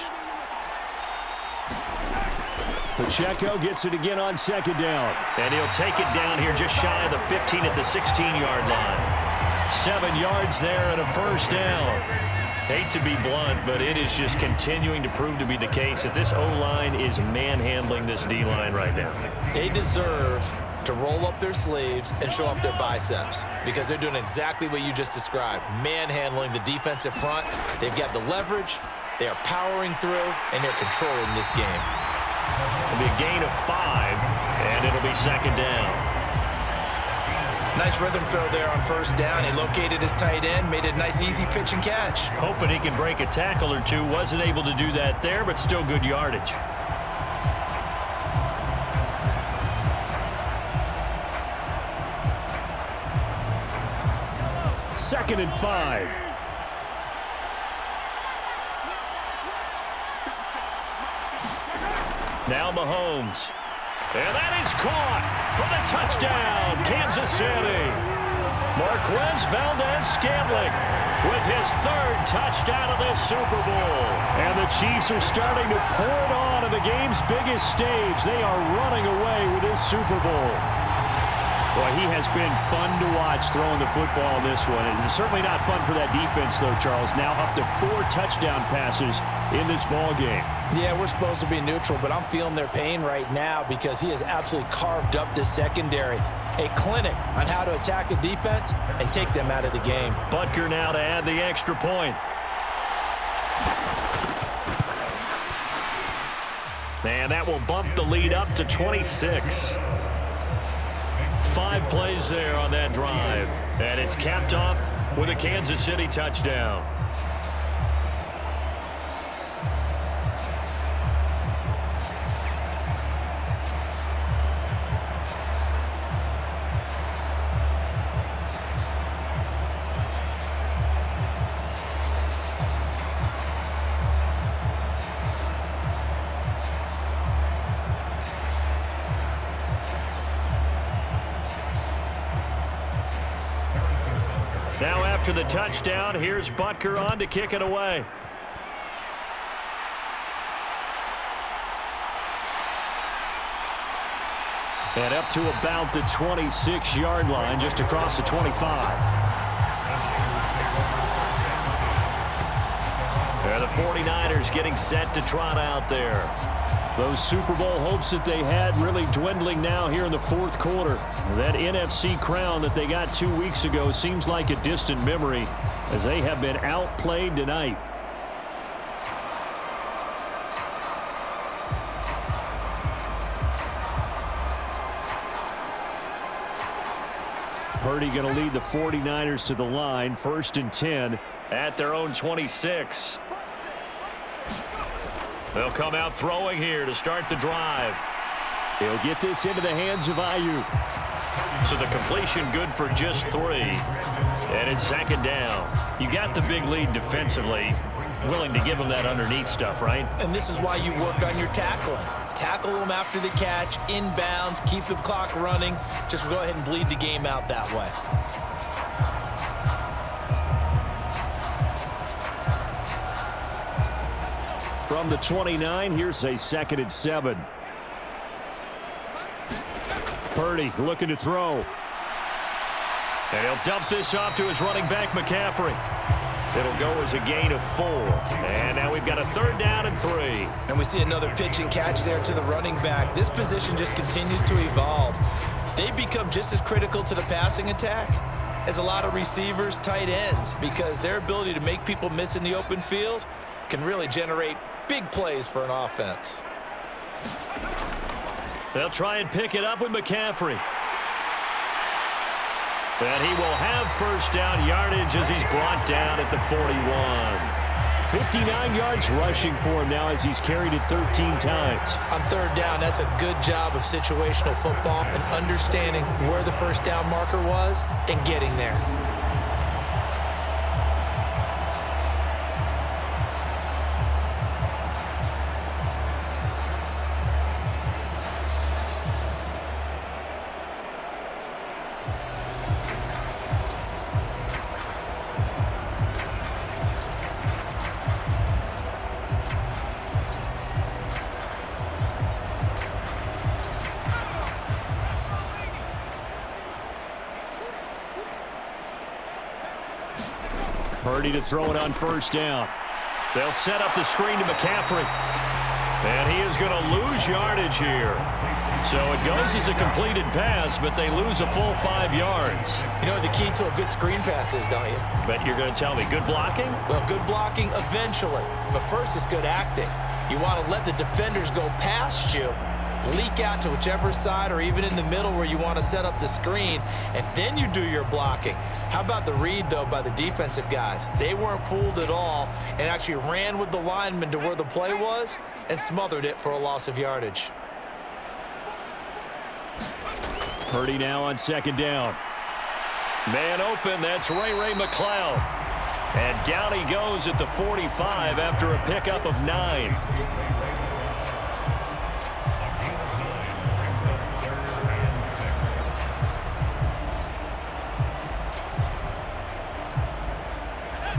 Pacheco gets it again on 2nd down. And he'll take it down here just shy of the 15 at the 16-yard line. 7 yards there and a 1st down. Hate to be blunt, but it is just continuing to prove to be the case that this O-line is manhandling this D-line right now. They deserve to roll up their sleeves and show up their biceps because they're doing exactly what you just described, manhandling the defensive front. They've got the leverage, they are powering through, and they're controlling this game. It'll be a gain of 5, and it'll be 2nd down. Nice rhythm throw there on 1st down. He located his tight end, made a nice easy pitch and catch. Hoping he can break a tackle or two. Wasn't able to do that there, but still good yardage. 2nd and 5. Now Mahomes. And that is caught for the touchdown, Kansas City. Marquez Valdez-Scantling with his 3rd touchdown of this Super Bowl. And the Chiefs are starting to pour it on the game's biggest stage. They are running away with this Super Bowl. Boy, he has been fun to watch throwing the football in this one. It's certainly not fun for that defense, though, Charles. Now up to 4 touchdown passes in this ball game. Yeah, we're supposed to be neutral, but I'm feeling their pain right now because he has absolutely carved up this secondary. A clinic on how to attack a defense and take them out of the game. Butker now to add the extra point. And that will bump the lead up to 26. 5 plays there on that drive. And it's capped off with a Kansas City touchdown. Now after the touchdown, here's Butker on to kick it away. And up to about the 26-yard line, just across the 25. And the 49ers getting set to trot out there. Those Super Bowl hopes that they had really dwindling now here in the 4th quarter. That NFC crown that they got 2 weeks ago seems like a distant memory as they have been outplayed tonight. Purdy going to lead the 49ers to the line, 1st and 10 at their own 26. They'll come out throwing here to start the drive. He'll get this into the hands of Ayuk. So the completion good for just 3. And it's 2nd down. You got the big lead defensively. Willing to give them that underneath stuff, right? And this is why you work on your tackling. Tackle them after the catch, inbounds, keep the clock running. Just go ahead and bleed the game out that way. From the 29, here's a 2nd and 7. Purdy looking to throw. And he'll dump this off to his running back, McCaffrey. It'll go as a gain of 4. And now we've got a 3rd down and 3. And we see another pitch and catch there to the running back. This position just continues to evolve. They become just as critical to the passing attack as a lot of receivers, tight ends, because their ability to make people miss in the open field can really generate big plays for an offense. They'll try and pick it up with McCaffrey. And he will have 1st down yardage as he's brought down at the 41. 59 yards rushing for him now as he's carried it 13 times. On 3rd down, that's a good job of situational football and understanding where the 1st down marker was and getting there. Purdy to throw it on 1st down. They'll set up the screen to McCaffrey. And he is going to lose yardage here. So it goes as a completed pass, but they lose a full 5 yards. You know what the key to a good screen pass is, don't you? But you're going to tell me, good blocking? Well, good blocking eventually. But first it's good acting. You want to let the defenders go past you, leak out to whichever side or even in the middle where you want to set up the screen, and then you do your blocking. How about the read, though, by the defensive guys? They weren't fooled at all and actually ran with the lineman to where the play was and smothered it for a loss of yardage. Purdy now on 2nd down. Man open, that's Ray McCloud. And down he goes at the 45 after a pickup of 9.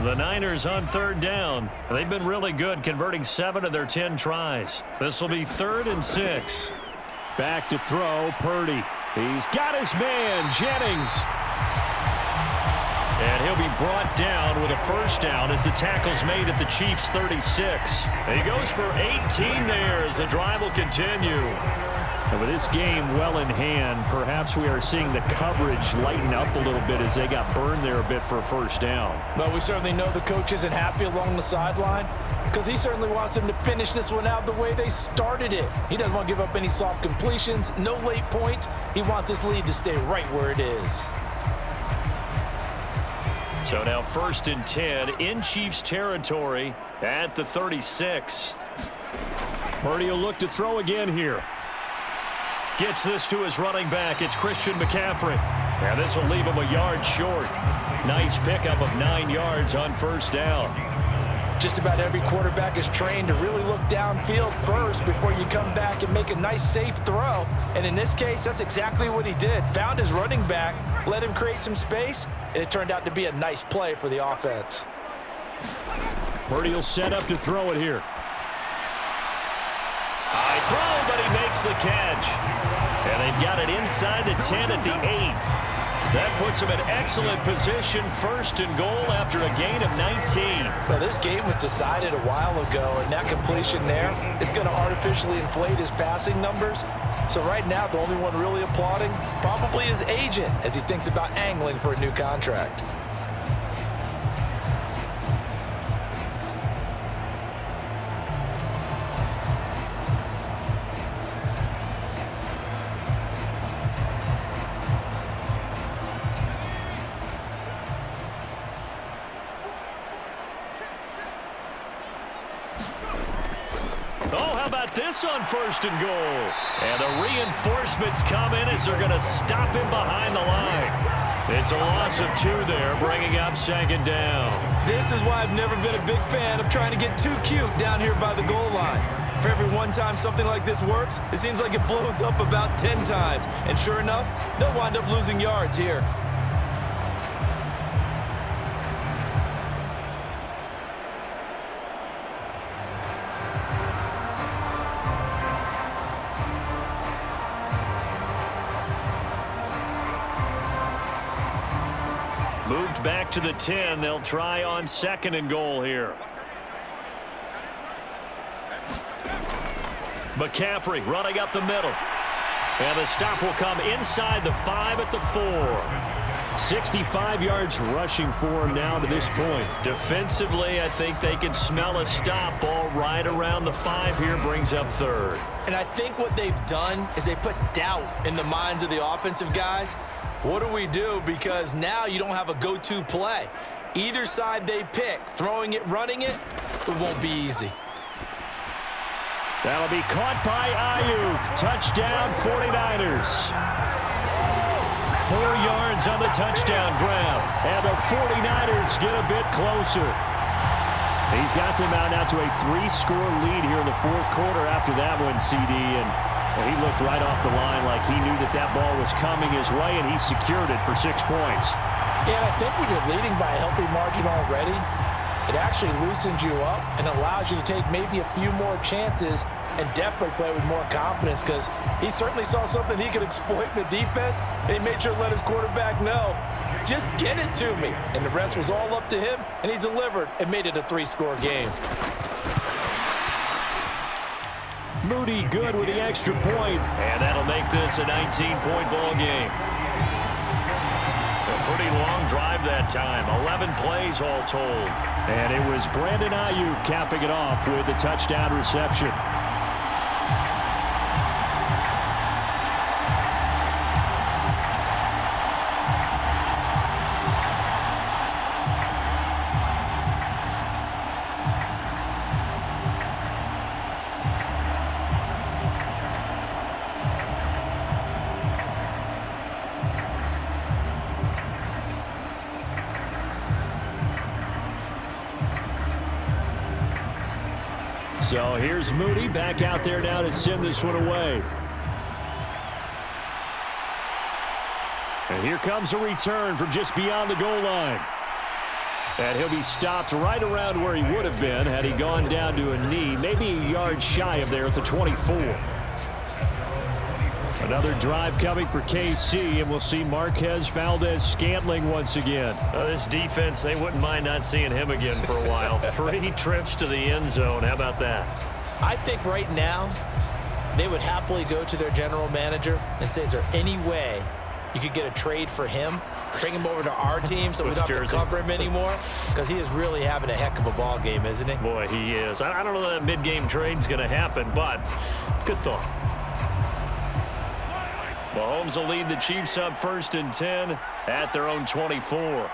The Niners on 3rd down. They've been really good, converting 7 of their 10 tries. This will be 3rd and 6. Back to throw, Purdy. He's got his man, Jennings. And he'll be brought down with a first down as the tackle's made at the Chiefs' 36. He goes for 18 there as the drive will continue. And with this game well in hand, perhaps we are seeing the coverage lighten up a little bit as they got burned there a bit for a first down. But we certainly know the coach isn't happy along the sideline because he certainly wants them to finish this one out the way they started it. He doesn't want to give up any soft completions, no late points. He wants this lead to stay right where it is. So now 1st and 10 in Chiefs territory at the 36. Purdy will look to throw again here. Gets this to his running back. It's Christian McCaffrey. And this will leave him a yard short. Nice pickup of 9 yards on first down. Just about every quarterback is trained to really look downfield first before you come back and make a nice, safe throw. And in this case, that's exactly what he did. Found his running back, let him create some space, and it turned out to be a nice play for the offense. Purdy will set up to throw it here. High throw, but he makes the catch. And they've got it inside the 10 at the 8. That puts him in excellent position, 1st and goal after a gain of 19. Well, this game was decided a while ago, and that completion there is going to artificially inflate his passing numbers. So right now, the only one really applauding probably his agent as he thinks about angling for a new contract. This on 1st and goal. And the reinforcements come in as they're going to stop him behind the line. It's a loss of 2 there, bringing up 2nd down. This is why I've never been a big fan of trying to get too cute down here by the goal line. For every one time something like this works, it seems like it blows up about 10 times. And sure enough, they'll wind up losing yards here. Moved back to the 10. They'll try on 2nd and goal here. McCaffrey running up the middle. And the stop will come inside the 5 at the 4. 65 yards rushing for him now to this point. Defensively, I think they can smell a stop. Ball right around the 5 here, brings up 3rd. And I think what they've done is they put doubt in the minds of the offensive guys. What do we do? Because now you don't have a go-to play. Either side they pick, throwing it, running it, it won't be easy. That'll be caught by Ayuk. Touchdown, 49ers. 4 yards on the touchdown grab. And the 49ers get a bit closer. He's got them out now to a 3-score lead here in the 4th quarter after that one, CD. And he looked right off the line like he knew that that ball was coming his way, and he secured it for 6 points. Yeah, and I think when you're leading by a healthy margin already, it actually loosens you up and allows you to take maybe a few more chances and definitely play with more confidence because he certainly saw something he could exploit in the defense, and he made sure to let his quarterback know, just get it to me. And the rest was all up to him, and he delivered and made it a 3-score game. Moody good with the extra point. And that'll make this a 19-point ball game. A pretty long drive that time. 11 plays all told. And it was Brandon Ayuk capping it off with a touchdown reception. So here's Moody back out there now to send this one away. And here comes a return from just beyond the goal line. And he'll be stopped right around where he would have been had he gone down to a knee, maybe a yard shy of there at the 24. Another drive coming for KC, and we'll see Marquez Valdez-Scantling once again. This defense, they wouldn't mind not seeing him again for a while. 3 trips to the end zone. How about that? I think right now they would happily go to their general manager and say, is there any way you could get a trade for him, bring him over to our team so we don't have to cover him anymore? Because he is really having a heck of a ball game, isn't he? Boy, he is. I don't know that mid-game trade's going to happen, but good thought. Mahomes will lead the Chiefs up 1st and 10 at their own 24.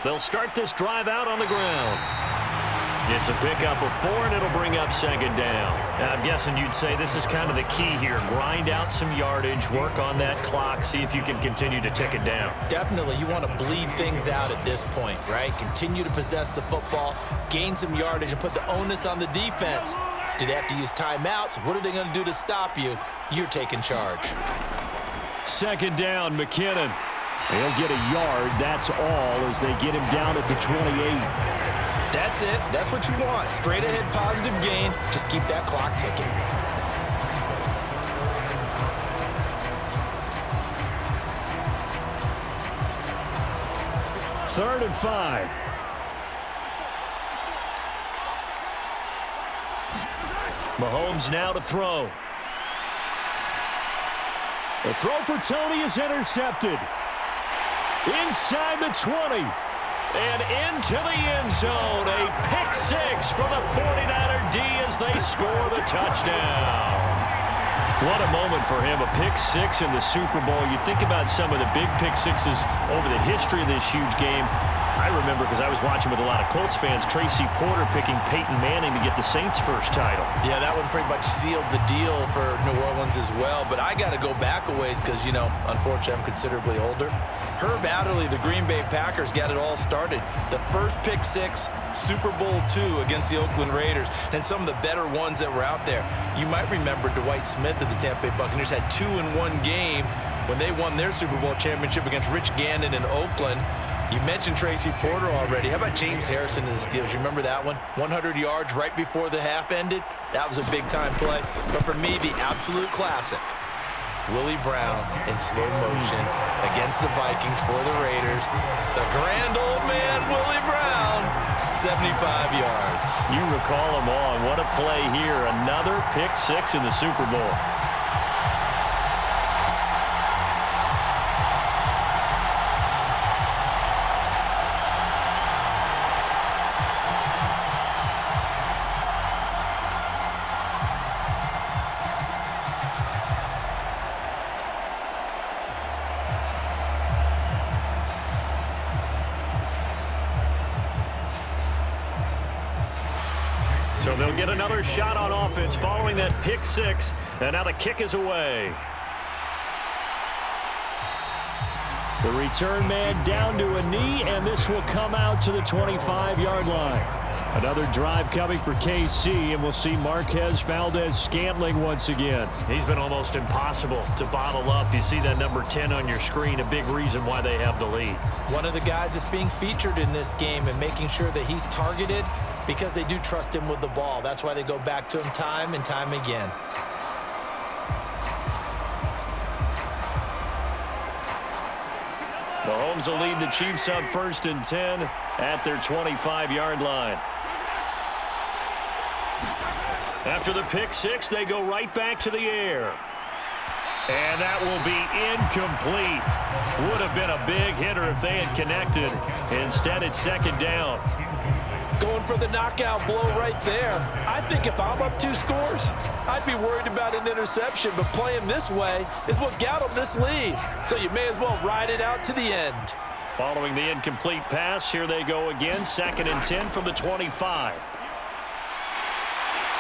They'll start this drive out on the ground. It's a pickup of 4, and it'll bring up 2nd down. I'm guessing you'd say this is kind of the key here. Grind out some yardage, work on that clock, see if you can continue to tick it down. Definitely, you want to bleed things out at this point, right? Continue to possess the football, gain some yardage, and put the onus on the defense. Do they have to use timeouts? What are they going to do to stop you? You're taking charge. 2nd down, McKinnon. He'll get a yard, that's all, as they get him down at the 28. That's it. That's what you want. Straight ahead positive gain. Just keep that clock ticking. Third and 5. Mahomes now to throw. The throw for Tony is intercepted. Inside the 20. And into the end zone. A pick 6 for the 49er D as they score the touchdown. What a moment for him. A pick 6 in the Super Bowl. You think about some of the big pick 6s over the history of this huge game. I remember, because I was watching with a lot of Colts fans, Tracy Porter picking Peyton Manning to get the Saints' first title. Yeah, that one pretty much sealed the deal for New Orleans as well. But I got to go back a ways because, you know, unfortunately, I'm considerably older. Herb Adderley, the Green Bay Packers, got it all started. The first pick 6, Super Bowl II against the Oakland Raiders, and some of the better ones that were out there. You might remember Dwight Smith of the Tampa Bay Buccaneers had 2 in one game when they won their Super Bowl championship against Rich Gannon in Oakland. You mentioned Tracy Porter already. How about James Harrison of the Steelers? You remember that one? 100 yards right before the half ended? That was a big-time play. But for me, the absolute classic, Willie Brown in slow motion against the Vikings for the Raiders. The grand old man, Willie Brown, 75 yards. You recall them all. What a play here. Another pick 6 in the Super Bowl. So they'll get another shot on offense following that pick 6, and now the kick is away. The return man down to a knee, and this will come out to the 25-yard line. Another drive coming for KC, and we'll see Marquez Valdez-Scantling once again. He's been almost impossible to bottle up. You see that number 10 on your screen, a big reason why they have the lead. One of the guys that's being featured in this game and making sure that he's targeted because they do trust him with the ball. That's why they go back to him time and time again. Mahomes will lead the Chiefs up 1st and 10 at their 25-yard line. After the pick 6, they go right back to the air. And that will be incomplete. Would have been a big hitter if they had connected. Instead, it's 2nd down. Going for the knockout blow right there. I think if I'm up 2 scores, I'd be worried about an interception, but playing this way is what got them this lead. So you may as well ride it out to the end. Following the incomplete pass, here they go again. 2nd and 10 from the 25.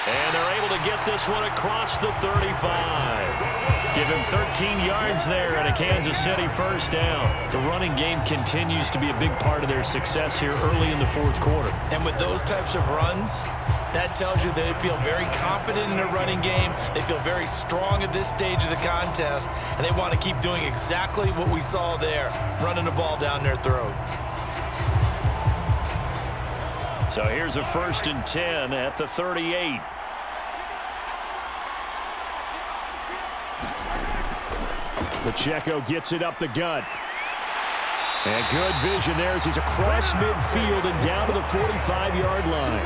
And they're able to get this one across the 35. Give him 13 yards there and a Kansas City first down. The running game continues to be a big part of their success here early in the 4th quarter. And with those types of runs, That tells you they feel very confident in their running game. They feel very strong at this stage of the contest, and they want to keep doing exactly what we saw there, running the ball down their throat. So here's a 1st and 10 at the 38. Pacheco gets it up the gut. And good vision there as he's across midfield and down to the 45-yard line.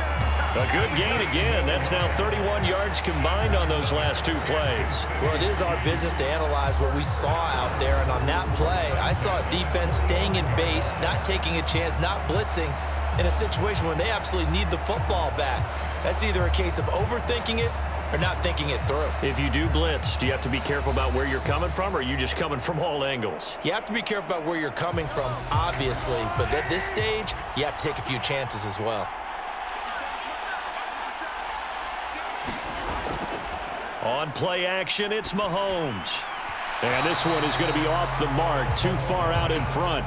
A good gain again. That's now 31 yards combined on those last 2 plays. Well, it is our business to analyze what we saw out there, and on that play, I saw a defense staying in base, not taking a chance, not blitzing in a situation when they absolutely need the football back. That's either a case of overthinking it or not thinking it through. If you do blitz, do you have to be careful about where you're coming from, or are you just coming from all angles? You have to be careful about where you're coming from, obviously, but at this stage, you have to take a few chances as well. On play action, it's Mahomes. And this one is going to be off the mark, too far out in front.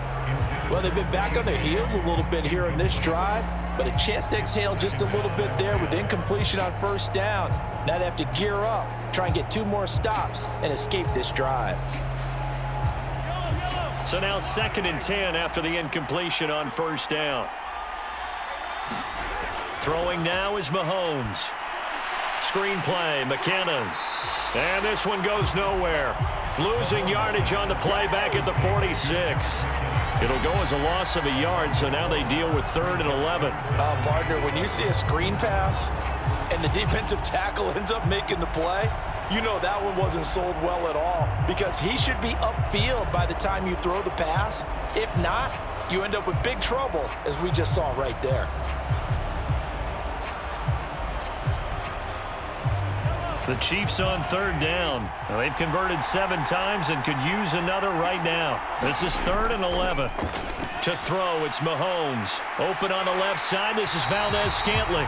Well, they've been back on their heels a little bit here in this drive, but a chance to exhale just a little bit there with incompletion on 1st down. Now they have to gear up, try and get 2 more stops, and escape this drive. So now 2nd and 10 after the incompletion on 1st down. Throwing now is Mahomes. Screen play, McKinnon. And this one goes nowhere. Losing yardage on the play back at the 46. It'll go as a loss of a yard, so now they deal with 3rd and 11. Partner, when you see a screen pass and the defensive tackle ends up making the play, you know that one wasn't sold well at all, because he should be upfield by the time you throw the pass. If not, you end up with big trouble, as we just saw right there. The Chiefs on 3rd down. Now, they've converted 7 times and could use another right now. This is 3rd and 11. To throw, it's Mahomes. Open on the left side. This is Valdez-Scantling.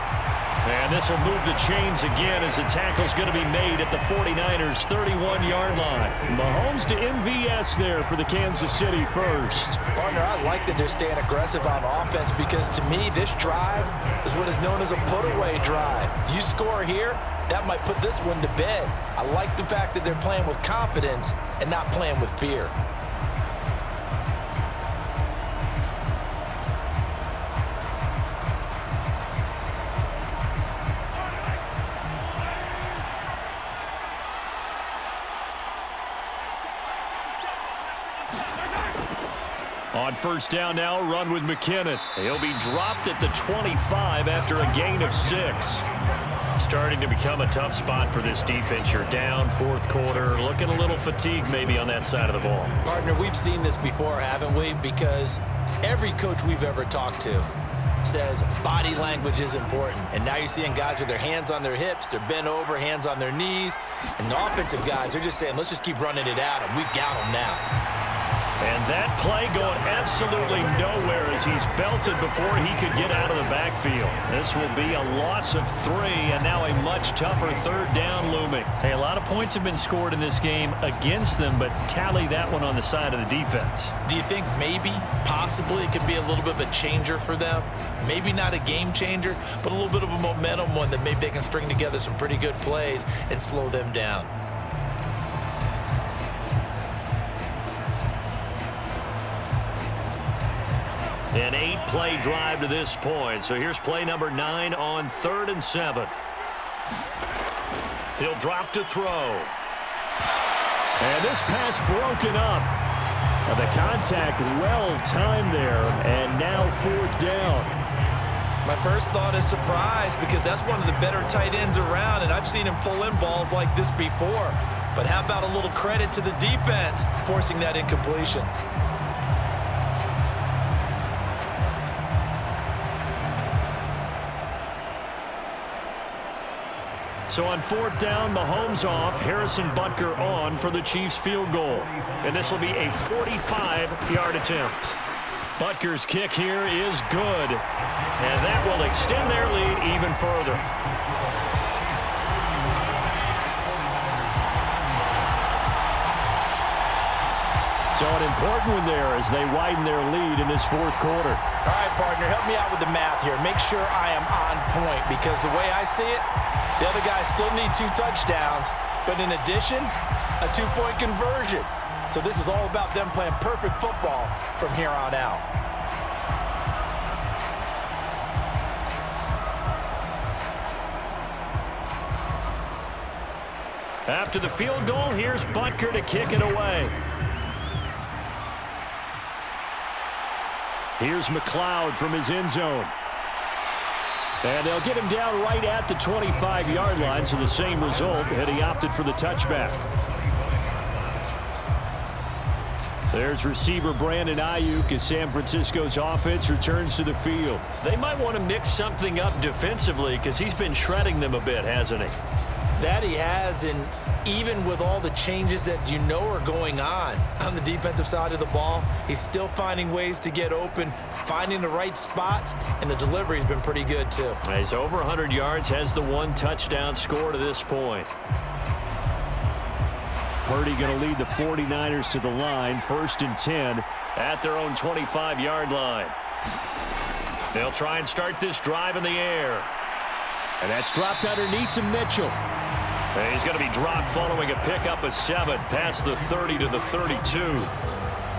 And this will move the chains again as the tackle's going to be made at the 49ers' 31-yard line. Mahomes to MVS there for the Kansas City first. Partner, I like that they're staying aggressive on offense, because to me, this drive is what is known as a put-away drive. You score here, that might put this one to bed. I like the fact that they're playing with confidence and not playing with fear. On 1st down now, run with McKinnon. He'll be dropped at the 25 after a gain of 6. Starting to become a tough spot for this defense. You're down 4th quarter, looking a little fatigued maybe on that side of the ball. Partner, we've seen this before, haven't we? Because every coach we've ever talked to says body language is important. And now you're seeing guys with their hands on their hips, they're bent over, hands on their knees. And the offensive guys are just saying, let's just keep running it at them. We've got them now. And that play going absolutely nowhere as he's belted before he could get out of the backfield. This will be a loss of 3, and now a much tougher 3rd down looming. Hey, a lot of points have been scored in this game against them, but tally that one on the side of the defense. Do you think maybe, possibly, it could be a little bit of a changer for them? Maybe not a game changer, but a little bit of a momentum one that maybe they can string together some pretty good plays and slow them down. An 8-play drive to this point. So here's play number 9 on 3rd and 7. He'll drop to throw. And this pass broken up. The contact well timed there. And now 4th down. My first thought is surprise, because that's one of the better tight ends around, and I've seen him pull in balls like this before. But how about a little credit to the defense forcing that incompletion? So on 4th down, Mahomes off, Harrison Butker on for the Chiefs field goal. And this will be a 45-yard attempt. Butker's kick here is good. And that will extend their lead even further. So an important one there as they widen their lead in this fourth quarter. All right, partner, help me out with the math here. Make sure I am on point because the way I see it, the other guys still need 2 touchdowns, but in addition, a 2-point conversion. So this is all about them playing perfect football from here on out. After the field goal, here's Butker to kick it away. Here's McLeod from his end zone. And they'll get him down right at the 25-yard line, so the same result had he opted for the touchback. There's receiver Brandon Ayuk as San Francisco's offense returns to the field. They might want to mix something up defensively because he's been shredding them a bit, hasn't he? That he has, and even with all the changes that you know are going on the defensive side of the ball, he's still finding ways to get open, finding the right spots, and the delivery's been pretty good too. He's over 100 yards, has the 1 touchdown score to this point. Purdy going to lead the 49ers to the line, 1st and 10 at their own 25-yard line. They'll try and start this drive in the air. And that's dropped underneath to Mitchell. And he's going to be dropped following a pickup of 7 past the 30 to the 32.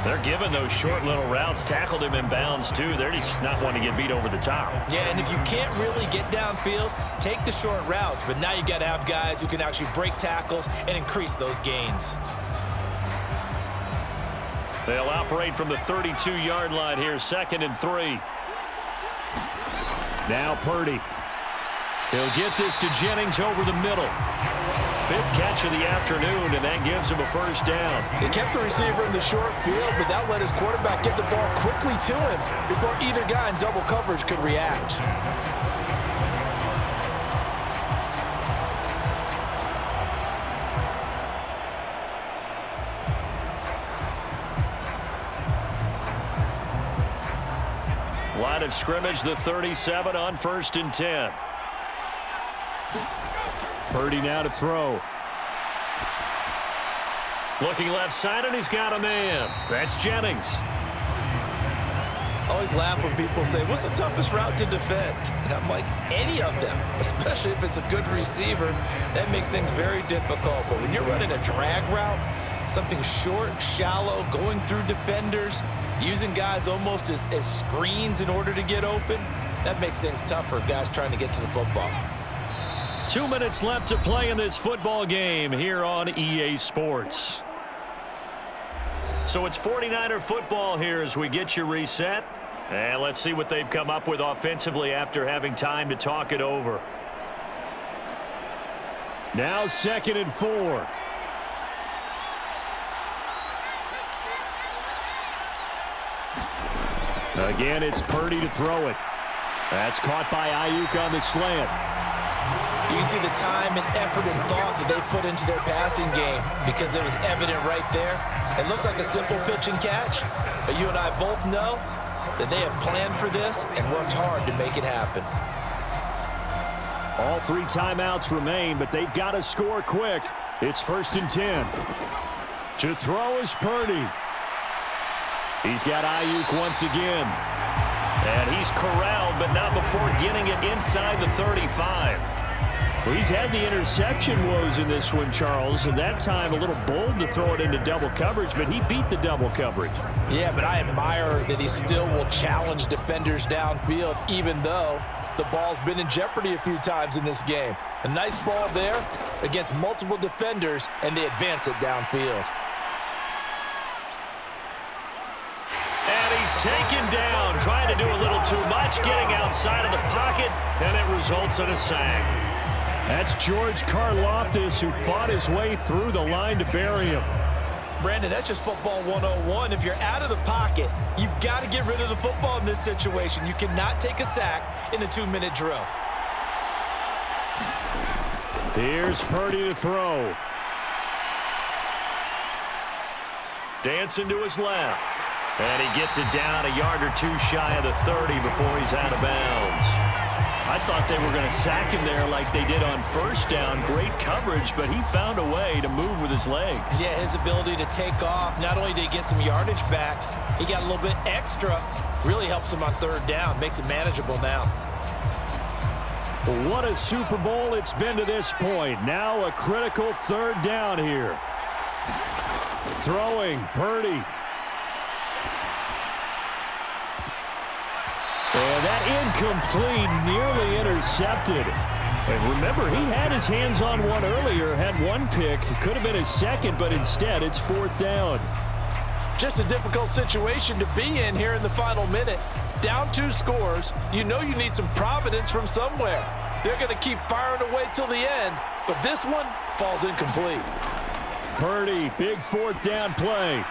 They're giving those short little routes. Tackled him in bounds, too. They're just not wanting to get beat over the top. Yeah, and if you can't really get downfield, take the short routes. But now you got to have guys who can actually break tackles and increase those gains. They'll operate from the 32-yard line here, 2nd and 3. Now Purdy. He'll get this to Jennings over the middle. 5th catch of the afternoon, and that gives him a 1st down. He kept the receiver in the short field, but that let his quarterback get the ball quickly to him before either guy in double coverage could react. Line of scrimmage, the 37 on 1st and 10. Purdy now to throw. Looking left side, and he's got a man. That's Jennings. Always laugh when people say, what's the toughest route to defend? And I'm like, any of them, especially if it's a good receiver. That makes things very difficult. But when you're running a drag route, something short, shallow, going through defenders, using guys almost as screens in order to get open, that makes things tough for guys trying to get to the football. 2 minutes left to play in this football game here on EA Sports. So it's 49er football here as we get you reset. And let's see what they've come up with offensively after having time to talk it over. Now 2nd and 4. Again, it's Purdy to throw it. That's caught by Ayuk on the slant. You can see the time and effort and thought that they put into their passing game because it was evident right there. It looks like a simple pitch and catch, but you and I both know that they have planned for this and worked hard to make it happen. All 3 timeouts remain, but they've got to score quick. It's 1st and 10. To throw is Purdy. He's got Ayuk once again. And he's corralled, but not before getting it inside the 35. Well, he's had the interception woes in this one, Charles, and that time a little bold to throw it into double coverage, but he beat the double coverage. Yeah, but I admire that he still will challenge defenders downfield, even though the ball's been in jeopardy a few times in this game. A nice ball there against multiple defenders, and they advance it downfield. And he's taken down, trying to do a little too much, getting outside of the pocket, and it results in a sack. That's George Karlaftis, who fought his way through the line to bury him. Brandon, that's just football 101. If you're out of the pocket, you've got to get rid of the football in this situation. You cannot take a sack in a 2-minute drill. Here's Purdy to throw. Dancing to his left. And he gets it down a yard or 2 shy of the 30 before he's out of bounds. I thought they were going to sack him there like they did on first down. Great coverage, but he found a way to move with his legs. Yeah, his ability to take off. Not only did he get some yardage back, he got a little bit extra. Really helps him on third down. Makes it manageable now. What a Super Bowl it's been to this point. Now a critical third down here. Throwing, Purdy. And that incomplete, nearly intercepted. And remember, he had his hands on one earlier, had one pick. It could have been his second, but instead it's fourth down. Just a difficult situation to be in here in the final minute. Down 2 scores, you know you need some providence from somewhere. They're going to keep firing away till the end, but this one falls incomplete. Purdy, big fourth down play.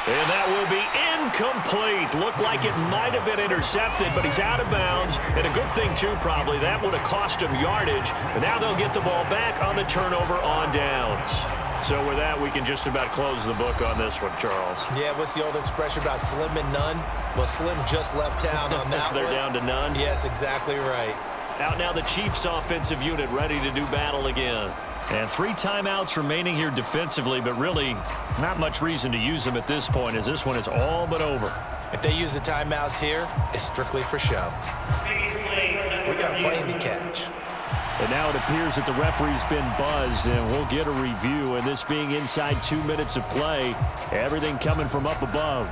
And that will be incomplete. Looked like it might have been intercepted, but he's out of bounds. And a good thing, too, probably. That would have cost him yardage. And now they'll get the ball back on the turnover on downs. So with that, we can just about close the book on this one, Charles. Yeah, what's the old expression about slim and none? Well, Slim just left town on that They're one. down to none? Yes, exactly right. Out now the Chiefs offensive unit ready to do battle again. And 3 timeouts remaining here defensively, but really not much reason to use them at this point as this one is all but over. If they use the timeouts here, it's strictly for show. We got a plane to catch. And now it appears that the referee's been buzzed, and we'll get a review. And this being inside 2 minutes of play, everything coming from up above.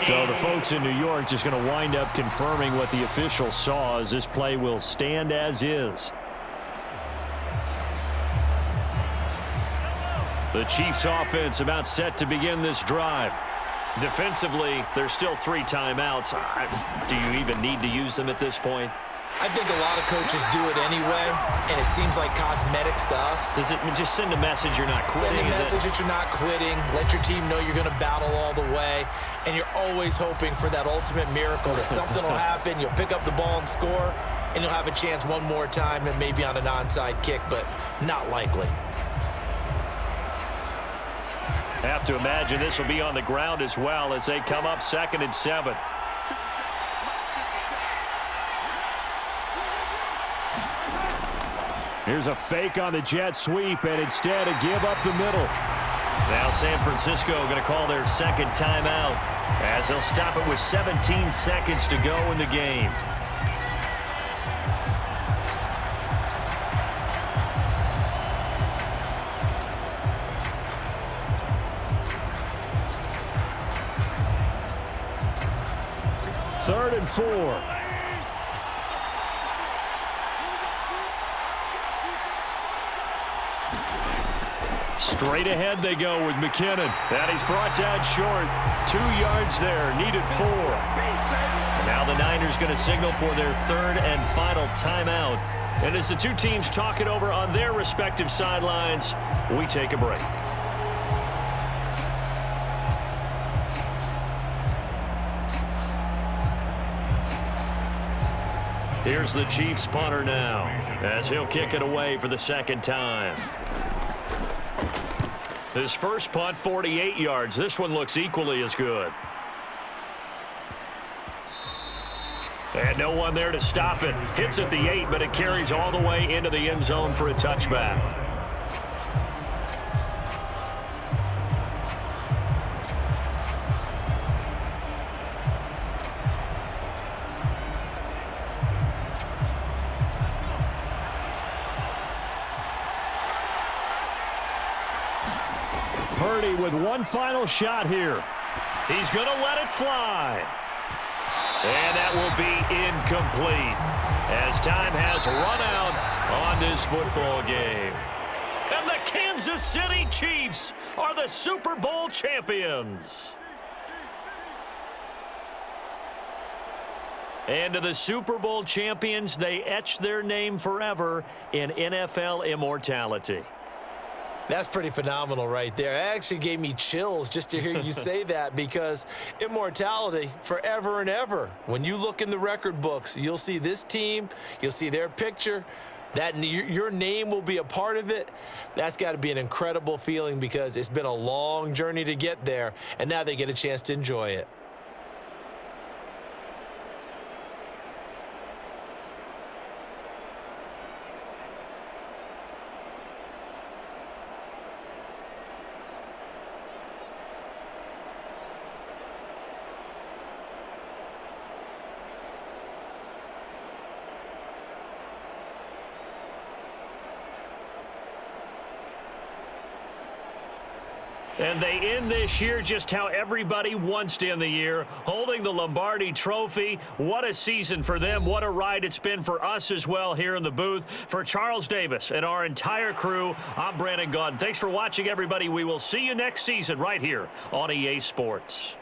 So the folks in New York just going to wind up confirming what the official saw as this play will stand as is. The Chiefs offense about set to begin this drive. Defensively, there's still 3 timeouts. Do you even need to use them at this point? I think a lot of coaches do it anyway, and it seems like cosmetics to us. Does it just send a message you're not quitting? Send a message that you're not quitting. Let your team know you're going to battle all the way, and you're always hoping for that ultimate miracle that something will happen, you'll pick up the ball and score, and you'll have a chance one more time and maybe on an onside kick, but not likely. Have to imagine this will be on the ground as well as they come up 2nd and 7. Here's a fake on the jet sweep, and instead a give up the middle. Now San Francisco going to call their 2nd timeout as they'll stop it with 17 seconds to go in the game. Third and 4. Straight ahead they go with McKinnon. And he's brought down short. 2 yards there, needed 4. And now the Niners going to signal for their 3rd and final timeout. And as the 2 teams talk it over on their respective sidelines, we take a break. Here's the Chiefs punter now as he'll kick it away for the 2nd time. His first punt, 48 yards. This one looks equally as good. And no one there to stop it. Hits at the 8, but it carries all the way into the end zone for a touchback. Purdy with one final shot here. He's going to let it fly. And that will be incomplete as time has run out on this football game. And the Kansas City Chiefs are the Super Bowl champions. And to the Super Bowl champions, they etch their name forever in NFL immortality. That's pretty phenomenal right there. It actually gave me chills just to hear you say that, because immortality forever and ever. When you look in the record books, you'll see this team, you'll see their picture, that your name will be a part of it. That's got to be an incredible feeling, because it's been a long journey to get there, and now they get a chance to enjoy it. And they end this year just how everybody wants to end the year, holding the Lombardi Trophy. What a season for them. What a ride it's been for us as well here in the booth. For Charles Davis and our entire crew, I'm Brandon Gaudin. Thanks for watching, everybody. We will see you next season right here on EA Sports.